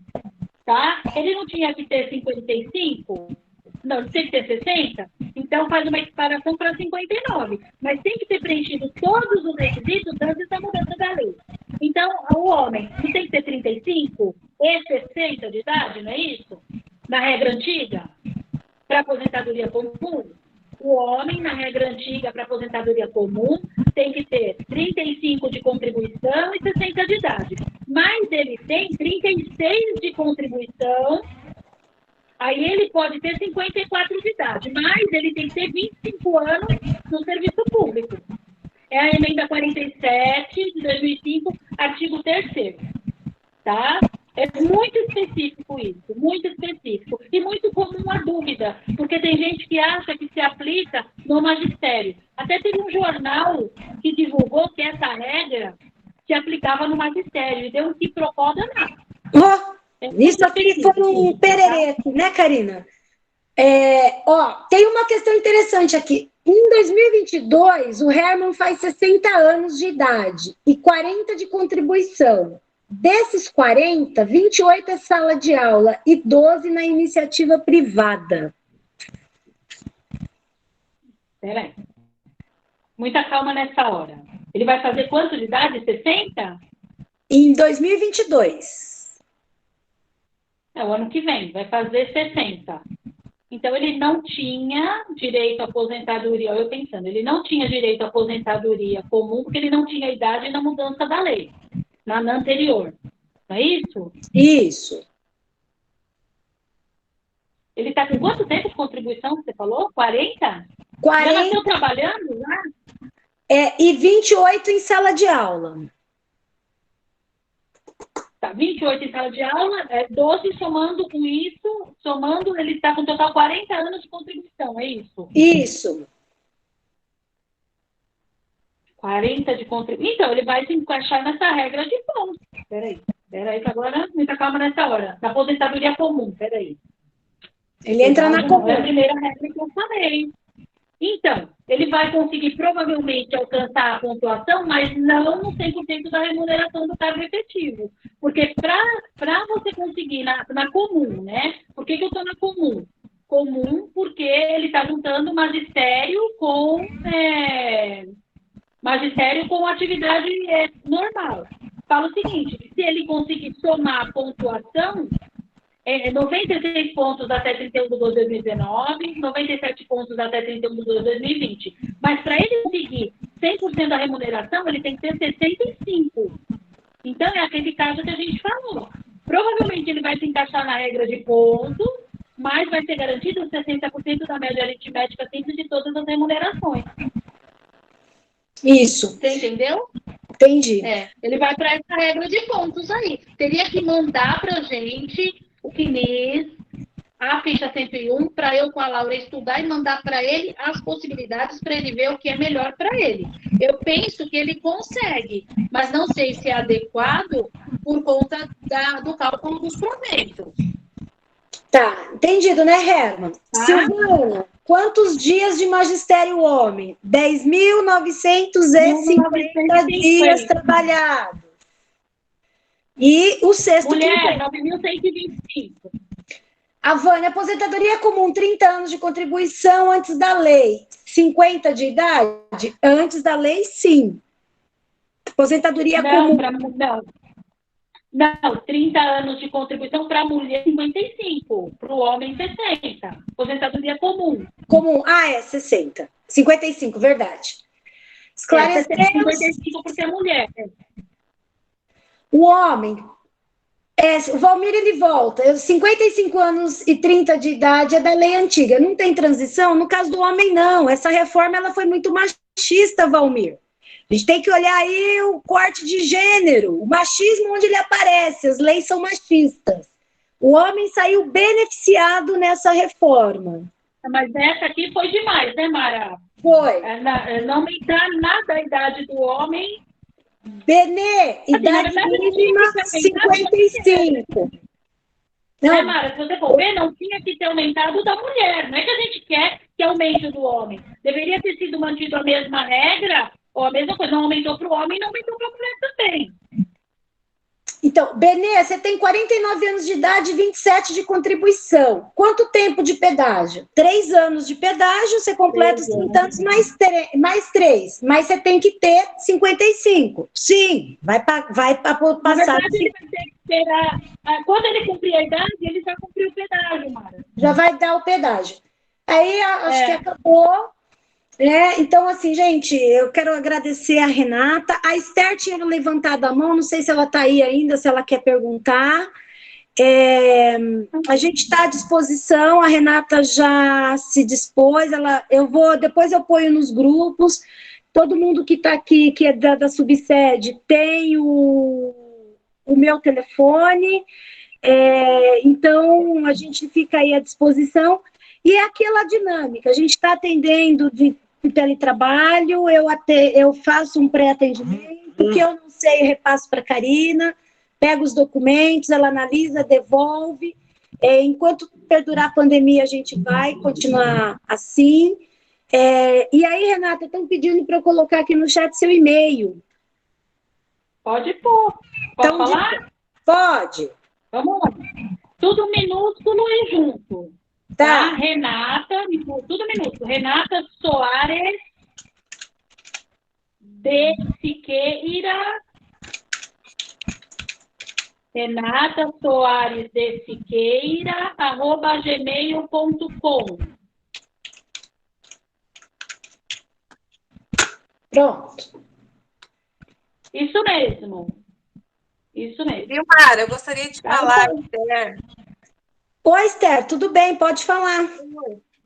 tá? Ele não tinha que ter 55? Não, ele tem que ter 60? Então, faz uma equiparação para 59. Mas tem que ter preenchido todos os requisitos antes da mudança da lei. Então, o homem não tem que ter 35 e 60 de idade, não é isso? Na regra antiga, para aposentadoria comum, o homem, na regra antiga, para aposentadoria comum, tem que ter 35 de contribuição e 60 de idade. Mas ele tem 36 de contribuição, aí ele pode ter 54 de idade, mas ele tem que ter 25 anos no serviço público. É a emenda 47 de 2005, artigo 3º, tá? É muito específico isso, muito específico. E muito comum a dúvida, porque tem gente que acha que se aplica no magistério. Até teve um jornal que divulgou que essa regra se aplicava no magistério e deu um quiprocó danado. Isso aqui foi um pererete, né, Karina? Tem uma questão interessante aqui. Em 2022, o Herman faz 60 anos de idade e 40 de contribuição. Desses 40, 28 é sala de aula e 12 na iniciativa privada. Peraí. Muita calma nessa hora. Ele vai fazer quanto de idade? 60? Em 2022. É o ano que vem, vai fazer 60. Então, ele não tinha direito à aposentadoria, eu pensando, ele não tinha direito à aposentadoria comum, porque ele não tinha idade na mudança da lei, na anterior. Não é isso? Isso. Ele está com quanto tempo de contribuição que você falou? 40? 40. Já nasceu trabalhando lá? E 28 em sala de aula. Tá, 28 em sala de aula, 12 somando com isso, ele está com total 40 anos de contribuição, é isso? Isso. 40 de contribuição. Então, ele vai se encaixar nessa regra de pontos. Peraí, que agora muita calma nessa hora. Da aposentadoria comum, peraí. Ele entra na comum. É a primeira regra que eu falei. Então, ele vai conseguir provavelmente alcançar a pontuação, mas não no 100% da remuneração do cargo efetivo. Porque para você conseguir na comum, né? Por que eu estou na comum? Comum porque ele está juntando magistério com atividade normal. Fala o seguinte, se ele conseguir somar a pontuação, 96 pontos até 31 de 2019, 97 pontos até 31 de 2020. Mas para ele conseguir 100% da remuneração, ele tem que ter 65. Então, é aquele caso que a gente falou. Provavelmente ele vai se encaixar na regra de pontos, mas vai ter garantido 60% da média aritmética simples de todas as remunerações. Isso. Você entendeu? Entendi. Ele vai para essa regra de pontos aí. Teria que mandar para a gente o CNIS, a ficha 101, para eu com a Laura estudar e mandar para ele as possibilidades para ele ver o que é melhor para ele. Eu penso que ele consegue, mas não sei se é adequado por conta do cálculo dos proventos. Tá, entendido, né, Herman? Silvana, quantos dias de magistério homem? 10.950 dias trabalhados. E o sexto... Mulher, 9.125. A Vânia, aposentadoria comum, 30 anos de contribuição antes da lei. 50 de idade? Antes da lei, sim. Aposentadoria comum... Não, 30 anos de contribuição para a mulher, 55. Para o homem, 60. Aposentadoria comum. Comum, 60. 55, verdade. Esclarecemos... 55 porque é mulher. O homem... o Valmir, ele volta. 55 anos e 30 de idade é da lei antiga. Não tem transição? No caso do homem, não. Essa reforma ela foi muito machista, Valmir. A gente tem que olhar aí o corte de gênero, o machismo onde ele aparece, as leis são machistas. O homem saiu beneficiado nessa reforma. Mas essa aqui foi demais, né, Mara? Foi. Não aumentar nada a idade do homem. Benê, idade mínima 55. Não, Mara, se você for ver, não tinha que ter aumentado da mulher. Não é que a gente quer que aumente o do homem. Deveria ter sido mantido a mesma regra, ou a mesma coisa. Não aumentou para o homem, não aumentou para a mulher também. Então, Benê, você tem 49 anos de idade e 27 de contribuição. Quanto tempo de pedágio? 3 anos de pedágio, você completa os 30 anos mais 3. Mas você tem que ter 55. Sim, vai passar. Na verdade, ele vai ter que esperar. Quando ele cumprir a idade, ele já cumpriu o pedágio, Mara. Já vai dar o pedágio. Aí, acho que acabou. Então, assim, gente, eu quero agradecer a Renata. A Esther tinha levantado a mão, não sei se ela está aí ainda, se ela quer perguntar. A gente está à disposição, a Renata já se dispôs, depois eu ponho nos grupos. Todo mundo que está aqui, que é da subsede, tem o meu telefone, então a gente fica aí à disposição. E é aquela dinâmica, a gente está atendendo de teletrabalho, eu faço um pré-atendimento, que eu não sei, eu repasso para a Karina, pego os documentos, ela analisa, devolve. Enquanto perdurar a pandemia, a gente vai continuar assim. E aí, Renata, estão pedindo para eu colocar aqui no chat seu e-mail. Pode pôr. Pode falar? Pode. Vamos lá. Tudo minúsculo e junto. Tá? Renata, tudo minúsculo. Renata Soares de Siqueira. Renata Soares de Siqueira, @gmail.com. Pronto. Isso mesmo. Isso mesmo. Vilmara, eu gostaria de falar, Esther. Oi, Esther, tudo bem? Pode falar.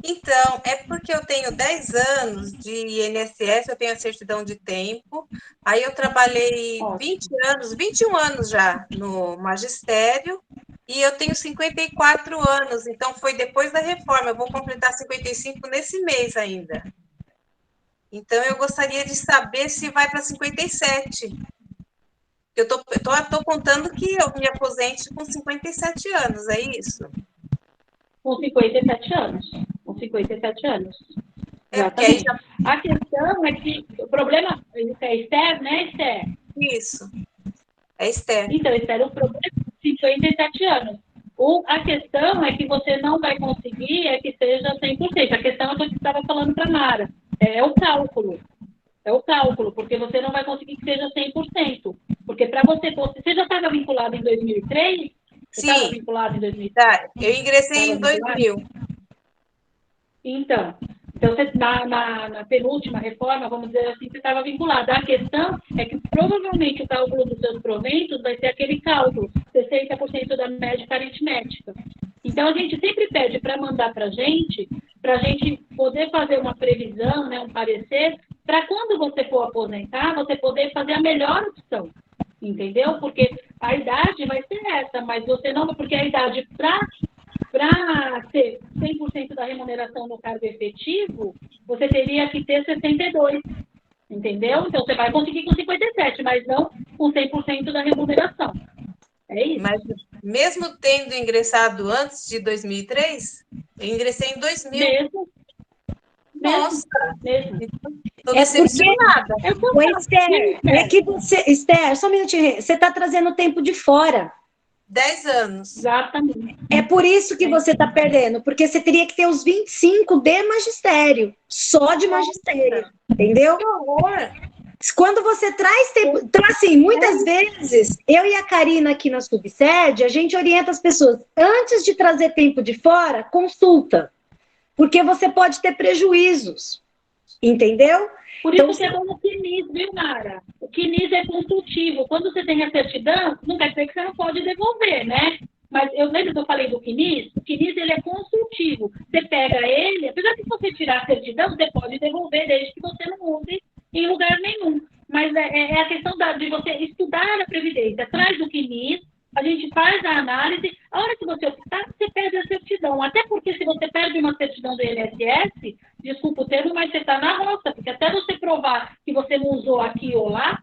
Então, é porque eu tenho 10 anos de INSS, eu tenho a certidão de tempo, aí eu trabalhei 21 anos já no magistério, e eu tenho 54 anos, então foi depois da reforma, eu vou completar 55 nesse mês ainda. Então, eu gostaria de saber se vai para 57. Eu tô contando que eu me aposente com 57 anos, é isso? Com 57 anos. Com 57 anos. porque aí já... A questão é que o problema é Esther, né, Esther? Isso. É Esther. Então, Esther, o problema é 57 anos. A questão é que você não vai conseguir que seja 100%. A questão é o que eu estava falando para a Mara. É o cálculo. É o cálculo, porque você não vai conseguir que seja 100%. Porque para você já estava vinculado em 2003? Você estava vinculado em 2003? Tá, eu ingressei em 2000. Então você, na penúltima reforma, vamos dizer assim, você estava vinculado. A questão é que provavelmente o cálculo dos seus proventos vai ser aquele cálculo, 60% da média aritmética. Então, a gente sempre pede para mandar para a gente poder fazer uma previsão, né, um parecer, para quando você for aposentar, você poder fazer a melhor opção. Entendeu? Porque a idade vai ser essa, mas você não... Porque a idade para ter 100% da remuneração no cargo efetivo, você teria que ter 62, entendeu? Então, você vai conseguir com 57, mas não com 100% da remuneração. É isso. Mas mesmo tendo ingressado antes de 2003, eu ingressei em 2000. Mesmo. Nossa! Mesmo. Estou decepcionada. Esther, é que você... Esther, só um minutinho. Você está trazendo o tempo de fora. 10 anos. Exatamente. É por isso que você está perdendo, porque você teria que ter os 25 de magistério, só de magistério, entendeu? Que horror! Quando você traz tempo... Então, assim, muitas vezes, eu e a Karina aqui na Subsede, a gente orienta as pessoas, antes de trazer tempo de fora, consulta, porque você pode ter prejuízos, entendeu? Por isso que é bom o CNIS, viu, Mara? O CNIS é consultivo. Quando você tem a certidão, não quer dizer que você não pode devolver, né? Mas eu lembro que eu falei do CNIS, o CNIS ele é consultivo. Você pega ele, apesar de você tirar a certidão, você pode devolver desde que você não use em lugar nenhum. Mas é a questão de você estudar a Previdência. Traz o CNIS, a gente faz a análise, a hora que você optar, você perde a certidão. Até porque se você perde uma certidão do INSS, desculpa o termo, mas você está na roça, porque até você provar que você não usou aqui ou lá,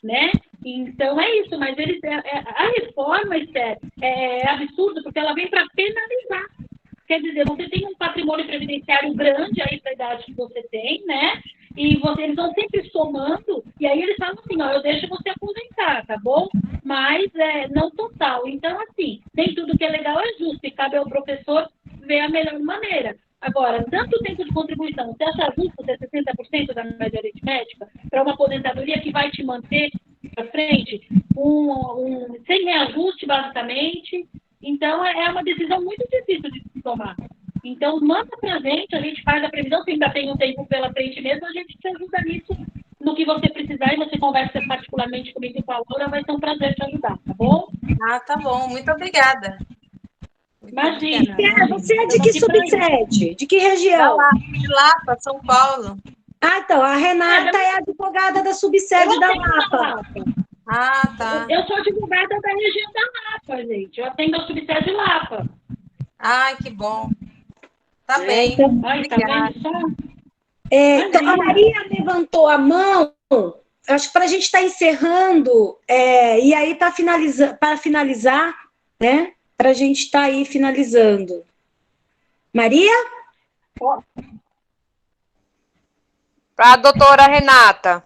né? Então é isso, mas a reforma, Esther, é absurdo, porque ela vem para penalizar. Quer dizer, você tem um patrimônio previdenciário grande aí para a idade que você tem, né? E eles vão sempre somando, e aí eles falam assim, ó, eu deixo você aposentar, tá bom? Mas não total. Então, assim, nem tudo que é legal é justo, e cabe ao professor ver a melhor maneira. Agora, tanto tempo de contribuição, você acha justo ter 60% da média aritmética para uma aposentadoria que vai te manter para frente, sem reajuste, basicamente? Então, é uma decisão muito difícil de tomar. Então, manda para a gente faz a previsão, se ainda tem um tempo pela frente mesmo, a gente te ajuda nisso, no que você precisar, e você conversa particularmente comigo e com a Laura, vai ser um prazer te ajudar, tá bom? Ah, tá bom, muito obrigada. Imagina. Você é de que subsede? De que região? De Lapa, São Paulo. Ah, então, a Renata é advogada da subsede da Lapa. Ah, tá. Eu sou advogada da região da Lapa, gente. Eu atendo a subsede Lapa. Ai, que bom. Tá bem. Então, Ai, tá vendo só? Então, a Maria levantou a mão, acho que para a gente estar encerrando, e aí para finalizar, né? Para a gente estar aí finalizando. Maria? Para a doutora Renata.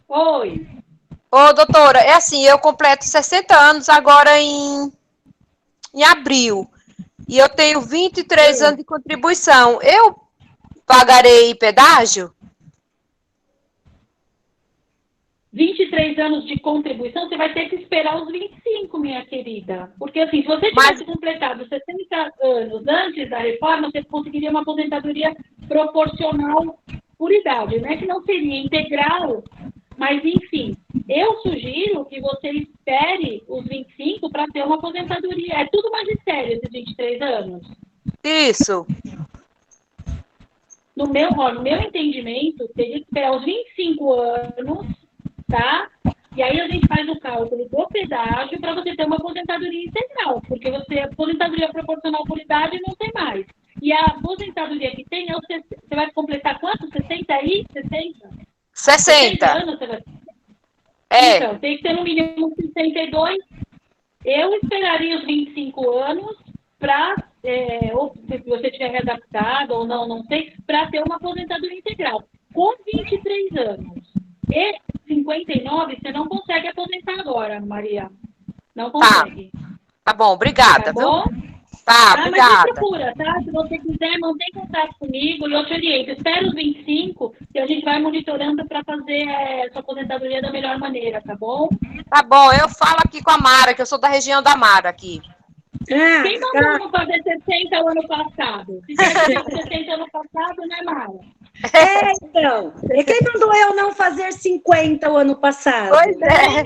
Oi. Ô, doutora, é assim, eu completo 60 anos agora em abril. E eu tenho 23 anos de contribuição. Eu pagarei pedágio? 23 anos de contribuição, você vai ter que esperar os 25, minha querida. Porque, assim, se você tivesse completado 60 anos antes da reforma, você conseguiria uma aposentadoria proporcional por idade, né? Que não seria integral, mas, enfim. Eu sugiro que você espere os 25 para ter uma aposentadoria. É tudo magistério, esses 23 anos. Isso. No meu entendimento, teria que esperar os 25 anos, tá? E aí a gente faz o cálculo do pedágio para você ter uma aposentadoria integral, porque aposentadoria proporcional por idade não tem mais. E a aposentadoria que tem, você vai completar quanto? 60 aí? 60? 60 anos você vai... Então, tem que ter no mínimo 62. Eu esperaria os 25 anos para ou se você tiver readaptado ou não sei, para ter uma aposentadoria integral. Com 23 anos e 59, você não consegue aposentar agora, Maria. Não consegue. Tá bom, obrigada. Tá bom? Tá, Mas obrigada. me procura, tá? Se você quiser, mantém contato comigo e eu te oriento. Espera os 25 e a gente vai monitorando para fazer sua aposentadoria da melhor maneira, tá bom? Tá bom, eu falo aqui com a Mara, que eu sou da região da Mara aqui. Quem mandou não fazer 60 o ano passado? Se quer fazer 60 ano passado, né, Mara? Então. E quem mandou eu não fazer 50 o ano passado? Pois é.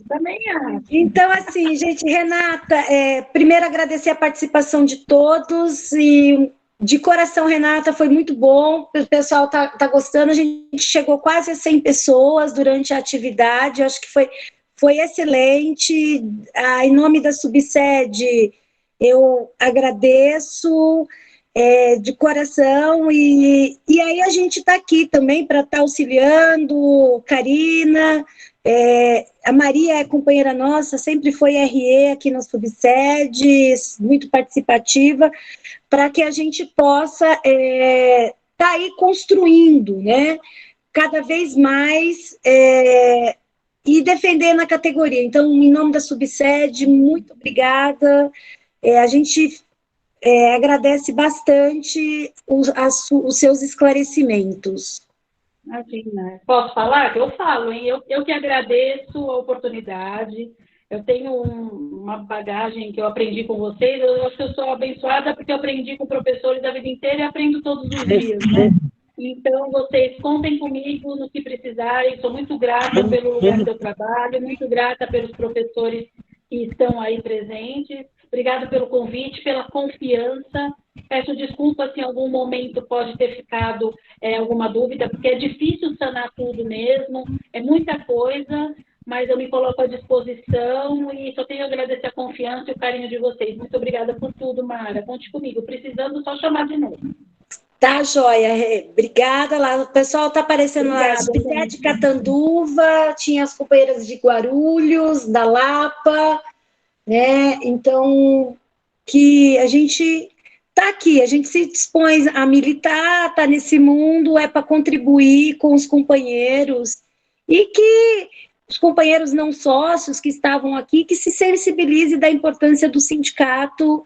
Também acho. Então, assim, gente, Renata, primeiro agradecer a participação de todos e de coração, Renata, foi muito bom, o pessoal tá gostando, a gente chegou quase a 100 pessoas durante a atividade, eu acho que foi excelente. Em nome da subsede, eu agradeço de coração, e aí a gente está aqui também para estar auxiliando, Karina, a Maria é companheira nossa, sempre foi RE aqui na subsede, muito participativa, para que a gente possa estar aí construindo, né, cada vez mais, e defendendo a categoria. Então, em nome da subsede, muito obrigada. A gente agradece bastante os seus esclarecimentos. Imagina. Posso falar? Eu falo, hein? Eu que agradeço a oportunidade. Eu tenho uma bagagem que eu aprendi com vocês. Eu acho que eu sou abençoada porque eu aprendi com professores a vida inteira e aprendo todos os dias, né? Então, vocês contem comigo no que precisarem. Sou muito grata pelo lugar que eu trabalho, muito grata pelos professores que estão aí presentes. Obrigada pelo convite, pela confiança. Peço desculpa se em algum momento pode ter ficado alguma dúvida, porque é difícil sanar tudo mesmo, é muita coisa, mas eu me coloco à disposição e só tenho a agradecer a confiança e o carinho de vocês. Muito obrigada por tudo, Mara. Conte comigo. Precisando, só chamar de novo. Tá, joia. Obrigada. Lá, o pessoal está aparecendo lá. De Catanduva, tinha as companheiras de Guarulhos, da Lapa, né? Então, que a gente está aqui, a gente se dispõe a militar, está nesse mundo, para contribuir com os companheiros, e que os companheiros não sócios que estavam aqui, que se sensibilize da importância do sindicato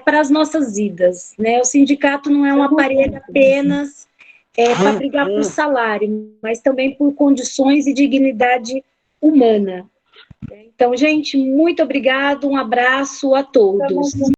para as nossas vidas, né? O sindicato não é um aparelho apenas para brigar por salário, mas também por condições e dignidade humana. Então, gente, muito obrigado, um abraço a todos.